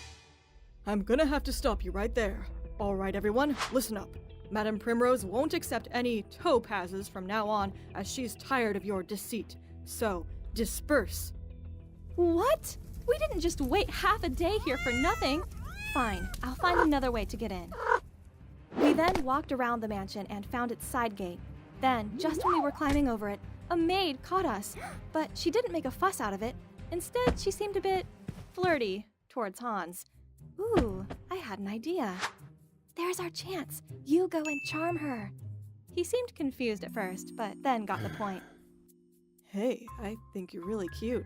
I'm gonna have to stop you right there. All right, everyone, listen up. Madame Primrose won't accept any Topazes from now on, as she's tired of your deceit. So, disperse. What? We didn't just wait half a day here for nothing. Fine, I'll find another way to get in. We then walked around the mansion and found its side gate. Then, just when we were climbing over it, a maid caught us, but she didn't make a fuss out of it. Instead, she seemed a bit flirty towards Hans. Ooh, I had an idea. There's our chance. You go and charm her. He seemed confused at first, but then got the point. Hey, I think you're really cute.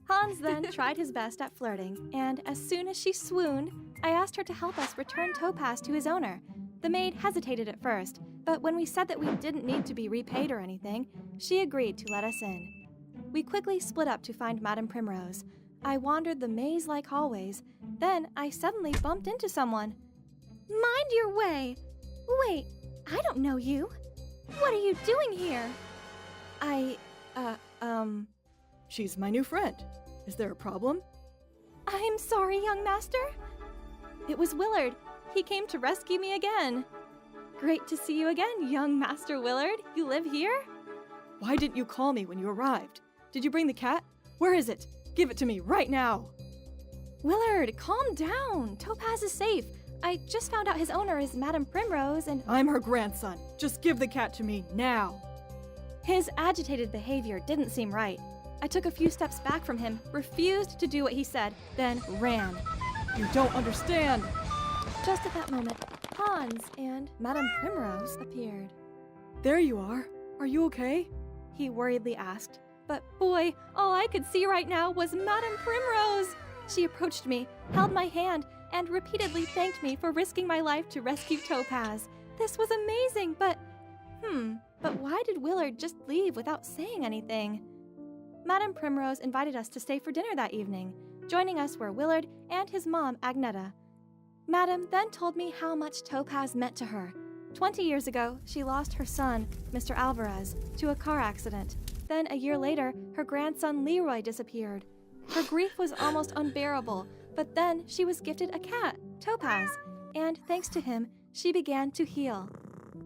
Hans then tried his best at flirting, and as soon as she swooned, I asked her to help us return Topaz to his owner. The maid hesitated at first, but when we said that we didn't need to be repaid or anything, she agreed to let us in. We quickly split up to find Madame Primrose. I wandered the maze-like hallways, then I suddenly bumped into someone. Mind your way! Wait, I don't know you. What are you doing here? She's my new friend. Is there a problem? I'm sorry, young master. It was Willard. He came to rescue me again. Great to see you again, young Master Willard. You live here? Why didn't you call me when you arrived? Did you bring the cat? Where is it? Give it to me right now. Willard, calm down. Topaz is safe. I just found out his owner is Madame Primrose and I'm her grandson. Just give the cat to me now. his agitated behavior didn't seem right. I took a few steps back from him, refused to do what he said, then ran. You don't understand. Just at that moment, Hans and Madame Primrose appeared. There you are. Are you okay? He worriedly asked. But boy, all I could see right now was Madame Primrose. She approached me, held my hand, and repeatedly thanked me for risking my life to rescue Topaz. This was amazing, but why did Willard just leave without saying anything? Madame Primrose invited us to stay for dinner that evening. Joining us were Willard and his mom, Agneta. Madame then told me how much Topaz meant to her. 20 years ago, she lost her son, Mr. Alvarez, to a car accident. Then a year later, her grandson Leroy disappeared. Her grief was almost unbearable, but then she was gifted a cat, Topaz, and thanks to him, she began to heal.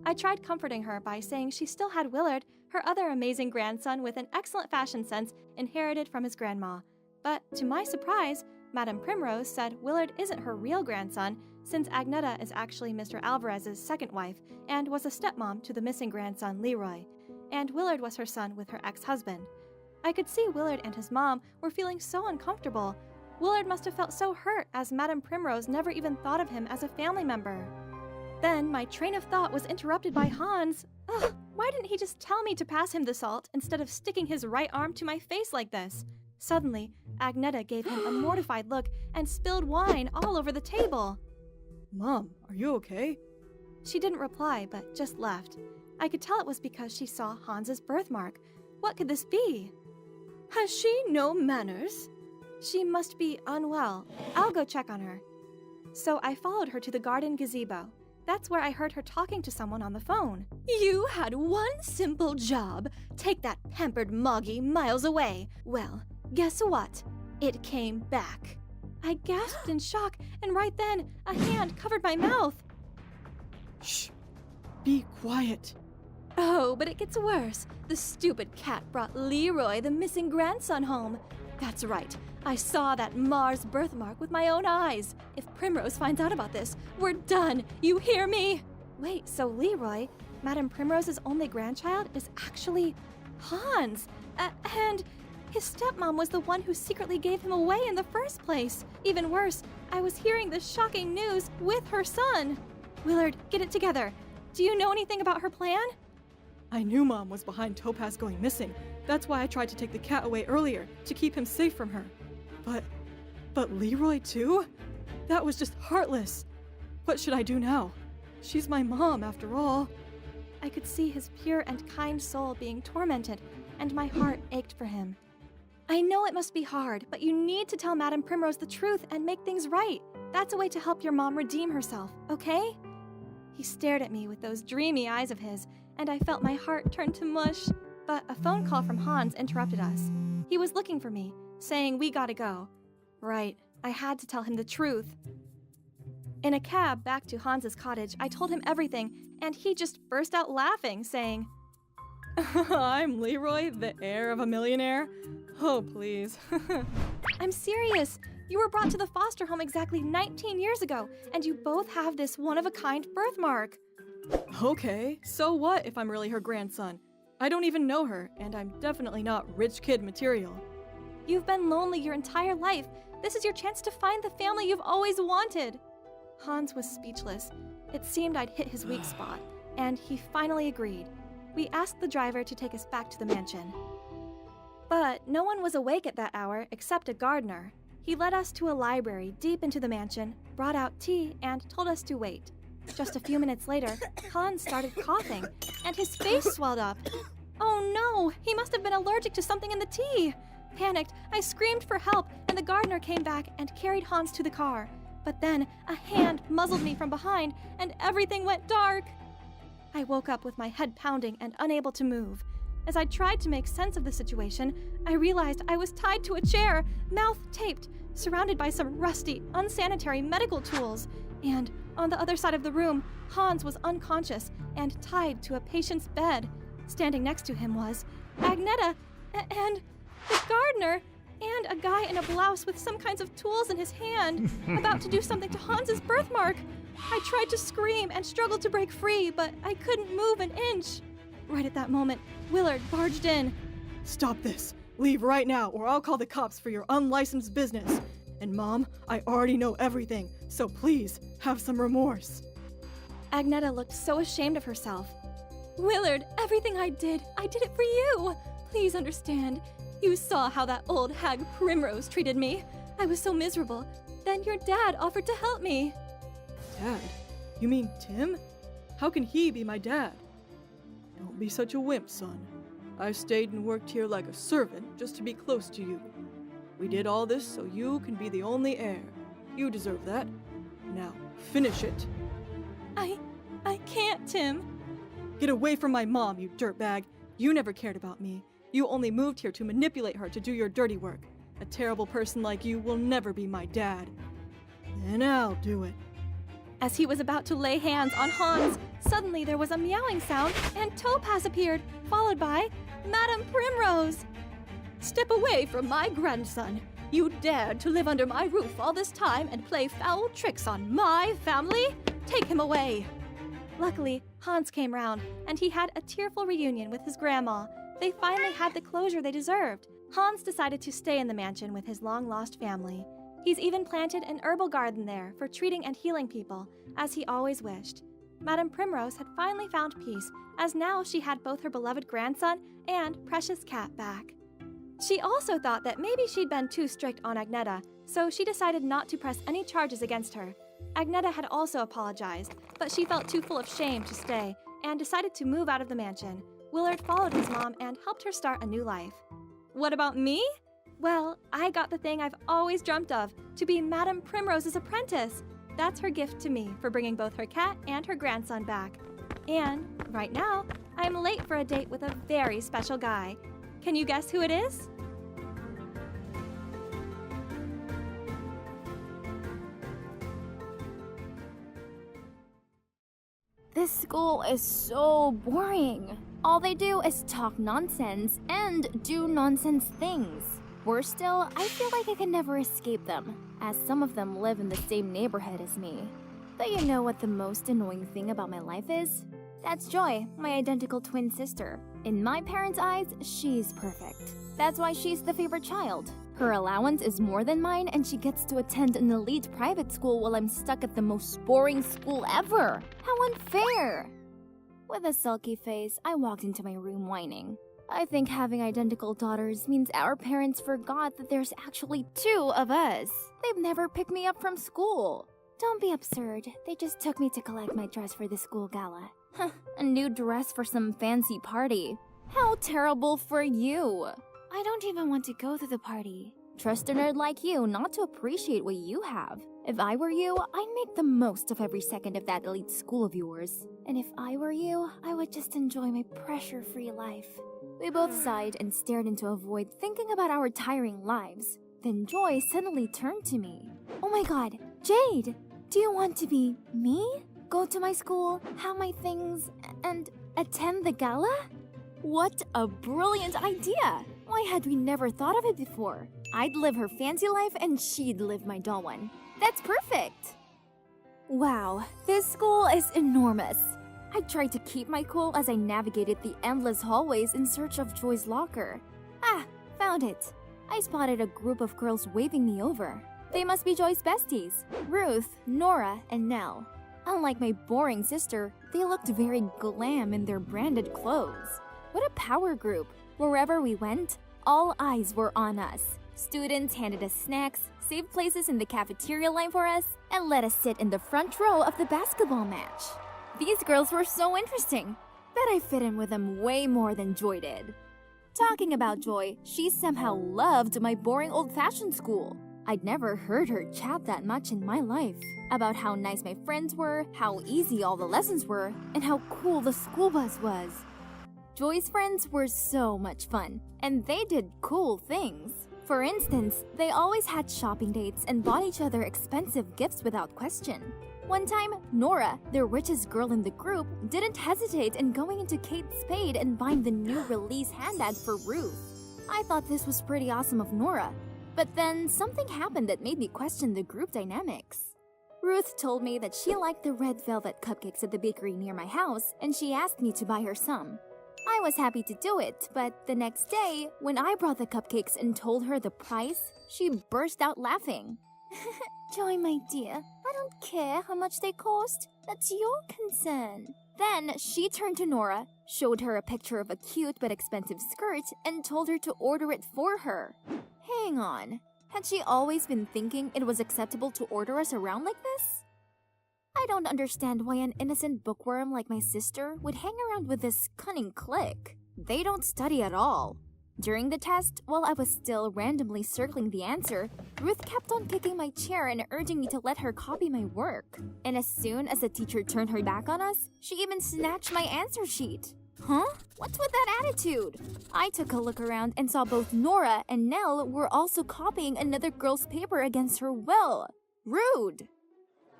I tried comforting her by saying she still had Willard, her other amazing grandson with an excellent fashion sense inherited from his grandma. But to my surprise, Madame Primrose said Willard isn't her real grandson, since Agneta is actually Mr. Alvarez's second wife and was a stepmom to the missing grandson Leroy, and Willard was her son with her ex-husband. I could see Willard and his mom were feeling so uncomfortable. Willard must have felt so hurt as Madame Primrose never even thought of him as a family member. Then my train of thought was interrupted by Hans. Ugh, why didn't he just tell me to pass him the salt instead of sticking his right arm to my face like this? Suddenly, Agneta gave him a mortified look and spilled wine all over the table. Mom, are you okay? She didn't reply, but just left. I could tell it was because she saw Hans's birthmark. What could this be? Has she no manners? She must be unwell. I'll go check on her. So I followed her to the garden gazebo. That's where I heard her talking to someone on the phone. You had one simple job. Take that pampered Moggy miles away. Well, guess what? It came back. I gasped in shock, and right then, a hand covered my mouth. Shh. Be quiet. Oh, but it gets worse. The stupid cat brought Leroy, the missing grandson, home. That's right. I saw that Mars birthmark with my own eyes. If Primrose finds out about this, we're done. You hear me? Wait, so Leroy, Madame Primrose's only grandchild, is actually Hans. And his stepmom was the one who secretly gave him away in the first place. Even worse, I was hearing this shocking news with her son. Willard, get it together. Do you know anything about her plan? I knew Mom was behind Topaz going missing. That's why I tried to take the cat away earlier, to keep him safe from her. But Leroy too? That was just heartless. What should I do now? She's my mom, after all. I could see his pure and kind soul being tormented, and my heart ached for him. I know it must be hard, but you need to tell Madame Primrose the truth and make things right. That's a way to help your mom redeem herself, okay? He stared at me with those dreamy eyes of his, and I felt my heart turn to mush. But a phone call from Hans interrupted us. He was looking for me, saying we gotta go. Right, I had to tell him the truth. In a cab back to Hans's cottage, I told him everything, and he just burst out laughing, saying, I'm Leroy, the heir of a millionaire? Oh, please. I'm serious. You were brought to the foster home exactly 19 years ago, and you both have this one-of-a-kind birthmark. Okay, so what if I'm really her grandson? I don't even know her, and I'm definitely not rich kid material. You've been lonely your entire life. This is your chance to find the family you've always wanted. Hans was speechless. It seemed I'd hit his weak spot. and he finally agreed. We asked the driver to take us back to the mansion. But no one was awake at that hour except a gardener. He led us to a library deep into the mansion, brought out tea, and told us to wait. Just a few minutes later, Hans started coughing, and his face swelled up. Oh no, he must have been allergic to something in the tea. Panicked, I screamed for help, and the gardener came back and carried Hans to the car. But then, a hand muzzled me from behind, and everything went dark. I woke up with my head pounding and unable to move. As I tried to make sense of the situation, I realized I was tied to a chair, mouth taped, surrounded by some rusty, unsanitary medical tools. And on the other side of the room, Hans was unconscious and tied to a patient's bed. Standing next to him was Agneta and the gardener and a guy in a blouse with some kinds of tools in his hand, about to do something to Hans's birthmark. I tried to scream and struggled to break free, but I couldn't move an inch. Right at that moment, Willard barged in. Stop this. Leave right now, or I'll call the cops for your unlicensed business. And Mom, I already know everything, so please, have some remorse. Agneta looked so ashamed of herself. Willard, everything I did it for you. Please understand. You saw how that old hag Primrose treated me. I was so miserable. Then your dad offered to help me. Dad? You mean Tim? How can he be my dad? Don't be such a wimp, son. I've stayed and worked here like a servant just to be close to you. We did all this so you can be the only heir. You deserve that. Now, finish it. I can't, Tim. Get away from my mom, you dirtbag. You never cared about me. You only moved here to manipulate her to do your dirty work. A terrible person like you will never be my dad. Then I'll do it. As he was about to lay hands on Hans, suddenly there was a meowing sound and Topaz appeared, followed by Madame Primrose. Step away from my grandson. You dared to live under my roof all this time and play foul tricks on my family? Take him away. Luckily, Hans came round, and he had a tearful reunion with his grandma. They finally had the closure they deserved. Hans decided to stay in the mansion with his long-lost family. He's even planted an herbal garden there for treating and healing people, as he always wished. Madame Primrose had finally found peace, as now she had both her beloved grandson and precious cat back. She also thought that maybe she'd been too strict on Agneta, so she decided not to press any charges against her. Agneta had also apologized, but she felt too full of shame to stay and decided to move out of the mansion. Willard followed his mom and helped her start a new life. What about me? Well, I got the thing I've always dreamt of, to be Madame Primrose's apprentice. That's her gift to me for bringing both her cat and her grandson back. And right now, I'm late for a date with a very special guy. Can you guess who it is? This school is so boring. All they do is talk nonsense and do nonsense things. Worse still, I feel like I can never escape them, as some of them live in the same neighborhood as me. But you know what the most annoying thing about my life is? That's Joy, my identical twin sister. In my parents' eyes, she's perfect. That's why she's the favorite child. Her allowance is more than mine, and she gets to attend an elite private school while I'm stuck at the most boring school ever. How unfair! With a sulky face, I walked into my room whining. I think having identical daughters means our parents forgot that there's actually two of us. They've never picked me up from school. Don't be absurd. They just took me to collect my dress for the school gala. A new dress for some fancy party. How terrible for you. I don't even want to go to the party. Trust a nerd like you not to appreciate what you have. If I were you, I'd make the most of every second of that elite school of yours. And if I were you, I would just enjoy my pressure-free life. We both sighed and stared into a void, thinking about our tiring lives. Then Joy suddenly turned to me. Oh my god, Jade! Do you want to be me? Go to my school, have my things, and attend the gala? What a brilliant idea! Why had we never thought of it before? I'd live her fancy life and she'd live my dull one. That's perfect! Wow, this school is enormous. I tried to keep my cool as I navigated the endless hallways in search of Joy's locker. Ah, found it. I spotted a group of girls waving me over. They must be Joy's besties, Ruth, Nora, and Nell. Unlike my boring sister, they looked very glam in their branded clothes. What a power group! Wherever we went, all eyes were on us. Students handed us snacks, saved places in the cafeteria line for us, and let us sit in the front row of the basketball match. These girls were so interesting, but I fit in with them way more than Joy did. Talking about Joy, she somehow loved my boring old-fashioned school. I'd never heard her chat that much in my life, about how nice my friends were, how easy all the lessons were, and how cool the school bus was. Joy's friends were so much fun, and they did cool things. For instance, they always had shopping dates and bought each other expensive gifts without question. One time, Nora, the richest girl in the group, didn't hesitate in going into Kate Spade and buying the new release handbag for Ruth. I thought this was pretty awesome of Nora, but then something happened that made me question the group dynamics. Ruth told me that she liked the red velvet cupcakes at the bakery near my house, and she asked me to buy her some. I was happy to do it, but the next day, when I brought the cupcakes and told her the price, she burst out laughing. Joy, my dear, I don't care how much they cost. That's your concern. Then she turned to Nora, showed her a picture of a cute but expensive skirt, and told her to order it for her. Hang on. Had she always been thinking it was acceptable to order us around like this? I don't understand why an innocent bookworm like my sister would hang around with this cunning clique. They don't study at all. During the test, while I was still randomly circling the answer, Ruth kept on kicking my chair and urging me to let her copy my work. And as soon as the teacher turned her back on us, she even snatched my answer sheet. Huh? What's with that attitude? I took a look around and saw both Nora and Nell were also copying another girl's paper against her will. Rude!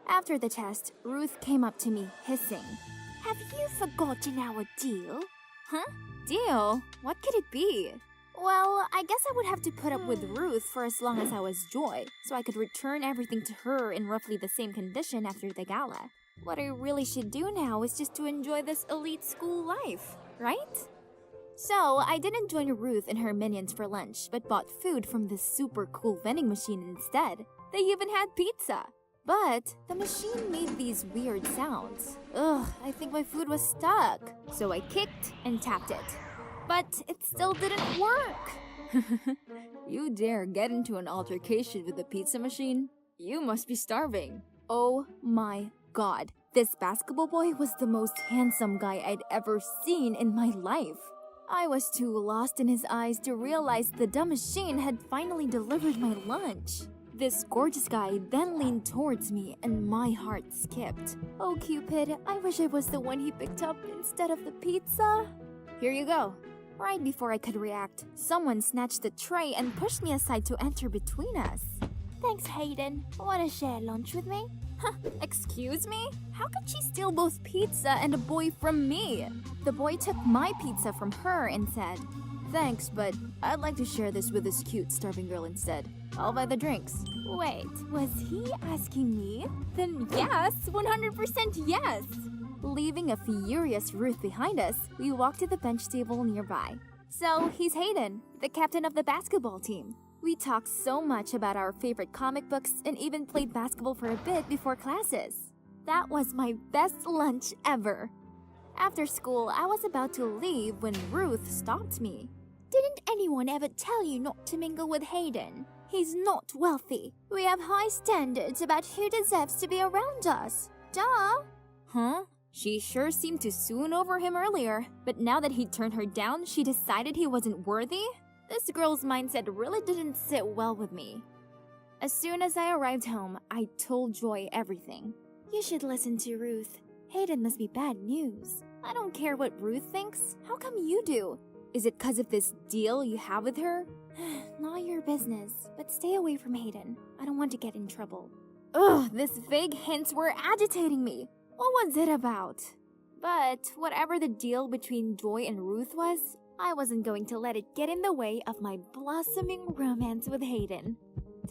After the test, Ruth came up to me, hissing. Have you forgotten our deal? Huh? Deal? What could it be? Well, I guess I would have to put up with Ruth for as long as I was Joy, so I could return everything to her in roughly the same condition after the gala. What I really should do now is just to enjoy this elite school life, right? So, I didn't join Ruth and her minions for lunch, but bought food from this super cool vending machine instead. They even had pizza. But the machine made these weird sounds. Ugh, I think my food was stuck. So I kicked and tapped it. But it still didn't work. You dare get into an altercation with the pizza machine? You must be starving. Oh my god. This basketball boy was the most handsome guy I'd ever seen in my life. I was too lost in his eyes to realize the dumb machine had finally delivered my lunch. This gorgeous guy then leaned towards me and my heart skipped. Oh, Cupid, I wish I was the one he picked up instead of the pizza. Here you go. Right before I could react, someone snatched the tray and pushed me aside to enter between us. Thanks, Hayden. Want to share lunch with me? Huh, excuse me? How could she steal both pizza and a boy from me? The boy took my pizza from her and said, Thanks, but I'd like to share this with this cute starving girl instead. I'll buy the drinks. Wait, was he asking me? Then yes, 100% yes! Leaving a furious Ruth behind us, we walked to the bench table nearby. So, he's Hayden, the captain of the basketball team. We talked so much about our favorite comic books and even played basketball for a bit before classes. That was my best lunch ever. After school, I was about to leave when Ruth stopped me. Didn't anyone ever tell you not to mingle with Hayden? He's not wealthy. We have high standards about who deserves to be around us. Duh! Huh? She sure seemed to swoon over him earlier, but now that he turned her down, she decided he wasn't worthy? This girl's mindset really didn't sit well with me. As soon as I arrived home, I told Joy everything. You should listen to Ruth. Hayden must be bad news. I don't care what Ruth thinks. How come you do? Is it 'cause of this deal you have with her? Not your business, but stay away from Hayden. I don't want to get in trouble. Ugh, these vague hints were agitating me. What was it about? But whatever the deal between Joy and Ruth was, I wasn't going to let it get in the way of my blossoming romance with Hayden.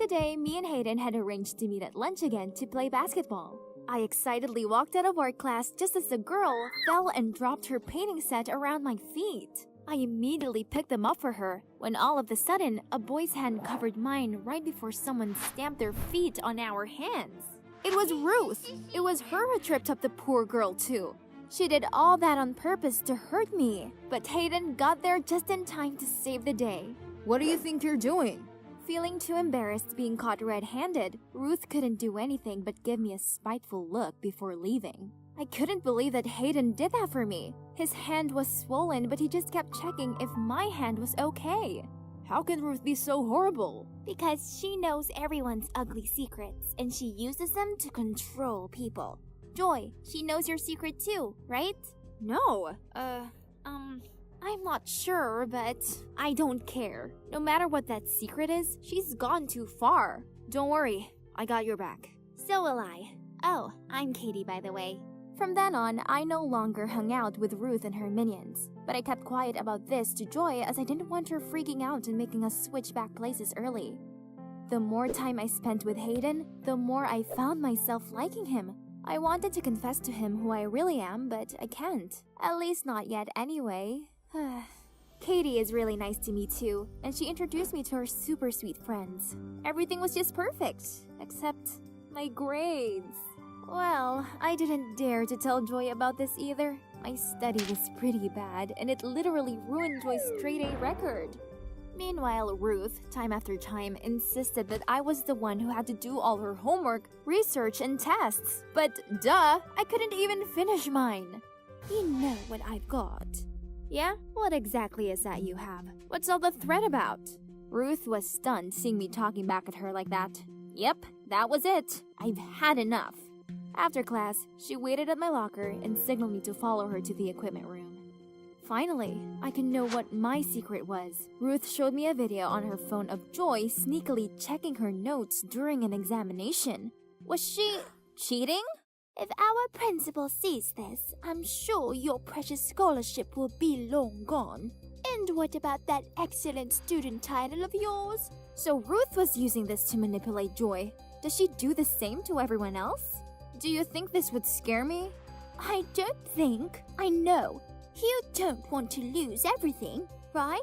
Today, me and Hayden had arranged to meet at lunch again to play basketball. I excitedly walked out of art class just as the girl fell and dropped her painting set around my feet. I immediately picked them up for her, when all of a sudden, a boy's hand covered mine right before someone stamped their feet on our hands. It was Ruth. It was her who tripped up the poor girl, too. She did all that on purpose to hurt me, but Hayden got there just in time to save the day. What do you think you're doing? Feeling too embarrassed being caught red-handed, Ruth couldn't do anything but give me a spiteful look before leaving. I couldn't believe that Hayden did that for me. His hand was swollen, but he just kept checking if my hand was okay. How can Ruth be so horrible? Because she knows everyone's ugly secrets, and she uses them to control people. Joy, she knows your secret too, right? No. I'm not sure, but I don't care. No matter what that secret is, she's gone too far. Don't worry, I got your back. So will I. Oh, I'm Katie, by the way. From then on, I no longer hung out with Ruth and her minions. But I kept quiet about this to Joy as I didn't want her freaking out and making us switch back places early. The more time I spent with Hayden, the more I found myself liking him. I wanted to confess to him who I really am, but I can't. At least not yet anyway. Katie is really nice to me too, and she introduced me to her super sweet friends. Everything was just perfect, except my grades. Well, I didn't dare to tell Joy about this either. My study was pretty bad, and it literally ruined Joy's straight-A record. Meanwhile, Ruth, time after time, insisted that I was the one who had to do all her homework, research, and tests. But duh, I couldn't even finish mine. You know what I've got. Yeah? What exactly is that you have? What's all the threat about? Ruth was stunned seeing me talking back at her like that. Yep, that was it. I've had enough. After class, she waited at my locker and signaled me to follow her to the equipment room. Finally, I could know what my secret was. Ruth showed me a video on her phone of Joy sneakily checking her notes during an examination. Was she cheating? If our principal sees this, I'm sure your precious scholarship will be long gone. And what about that excellent student title of yours? So Ruth was using this to manipulate Joy. Does she do the same to everyone else? Do you think this would scare me? I don't think. I know. You don't want to lose everything, right?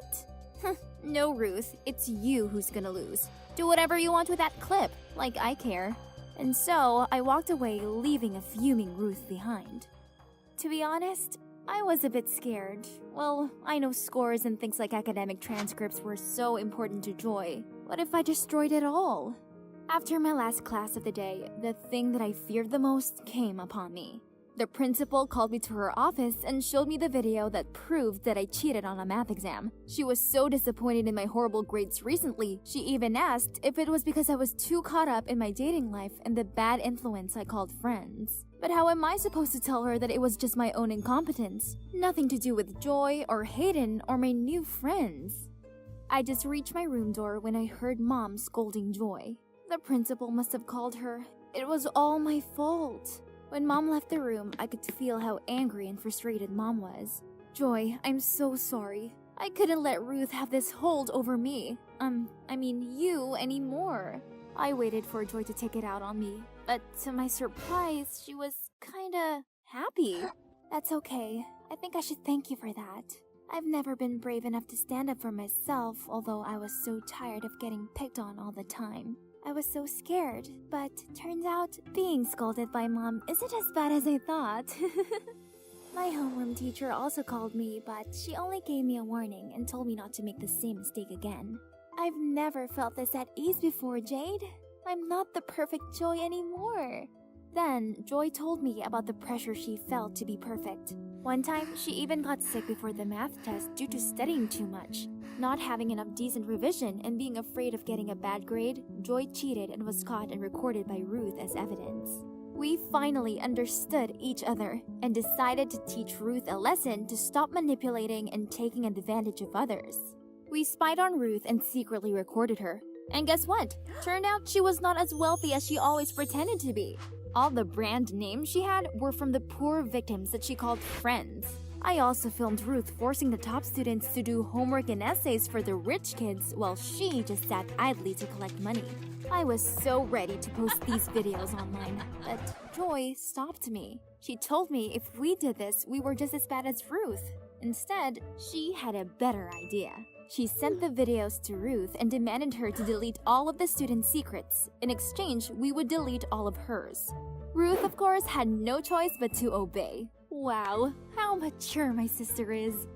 No, Ruth. It's you who's gonna lose. Do whatever you want with that clip, like I care. And so, I walked away, leaving a fuming Ruth behind. To be honest, I was a bit scared. Well, I know scores and things like academic transcripts were so important to Joy. What if I destroyed it all? After my last class of the day, the thing that I feared the most came upon me. The principal called me to her office and showed me the video that proved that I cheated on a math exam. She was so disappointed in my horrible grades recently, she even asked if it was because I was too caught up in my dating life and the bad influence I called friends. But how am I supposed to tell her that it was just my own incompetence? Nothing to do with Joy or Hayden or my new friends. I just reached my room door when I heard Mom scolding Joy. The principal must have called her. It was all my fault. When Mom left the room, I could feel how angry and frustrated Mom was. Joy, I'm so sorry. I couldn't let Ruth have this hold over me. You anymore. I waited for Joy to take it out on me, but to my surprise, she was kinda happy. That's okay. I think I should thank you for that. I've never been brave enough to stand up for myself, although I was so tired of getting picked on all the time. I was so scared, but turns out being scolded by Mom isn't as bad as I thought. My homeroom teacher also called me, but she only gave me a warning and told me not to make the same mistake again. I've never felt this at ease before, Jade. I'm not the perfect Joy anymore. Then, Joy told me about the pressure she felt to be perfect. One time, she even got sick before the math test due to studying too much. Not having enough decent revision and being afraid of getting a bad grade, Joy cheated and was caught and recorded by Ruth as evidence. We finally understood each other and decided to teach Ruth a lesson to stop manipulating and taking advantage of others. We spied on Ruth and secretly recorded her. And guess what? Turned out she was not as wealthy as she always pretended to be. All the brand names she had were from the poor victims that she called friends. I also filmed Ruth forcing the top students to do homework and essays for the rich kids while she just sat idly to collect money. I was so ready to post these videos online, but Joy stopped me. She told me if we did this, we were just as bad as Ruth. Instead, she had a better idea. she sent the videos to Ruth and demanded her to delete all of the students' secrets. In exchange, we would delete all of hers. Ruth, of course, had no choice but to obey. Wow, how mature my sister is.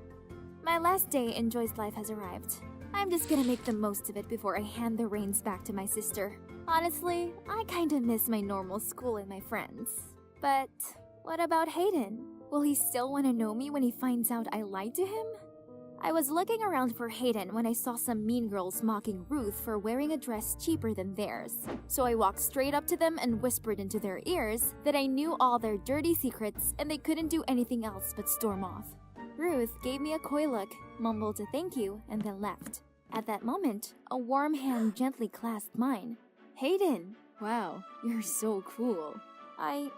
My last day in Joy's life has arrived. I'm just gonna make the most of it before I hand the reins back to my sister. Honestly, I kinda miss my normal school and my friends. But what about Hayden? Will he still wanna know me when he finds out I lied to him? I was looking around for Hayden when I saw some mean girls mocking Ruth for wearing a dress cheaper than theirs. So I walked straight up to them and whispered into their ears that I knew all their dirty secrets and they couldn't do anything else but storm off. Ruth gave me a coy look, mumbled a thank you, and then left. At that moment, a warm hand gently clasped mine. Hayden! Wow, you're so cool. I'm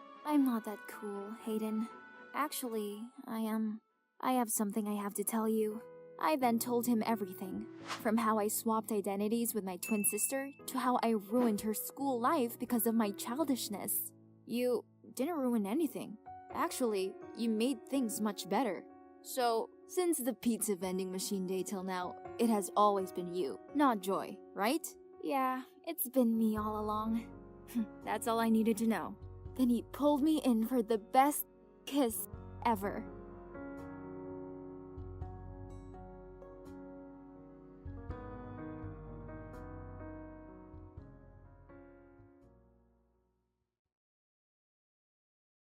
not that cool, Hayden. Actually, I have something I have to tell you. I then told him everything, from how I swapped identities with my twin sister to how I ruined her school life because of my childishness. You didn't ruin anything. Actually, you made things much better. So, since the pizza vending machine day till now, it has always been you, not Joy, right? Yeah, it's been me all along. That's all I needed to know. Then he pulled me in for the best kiss ever.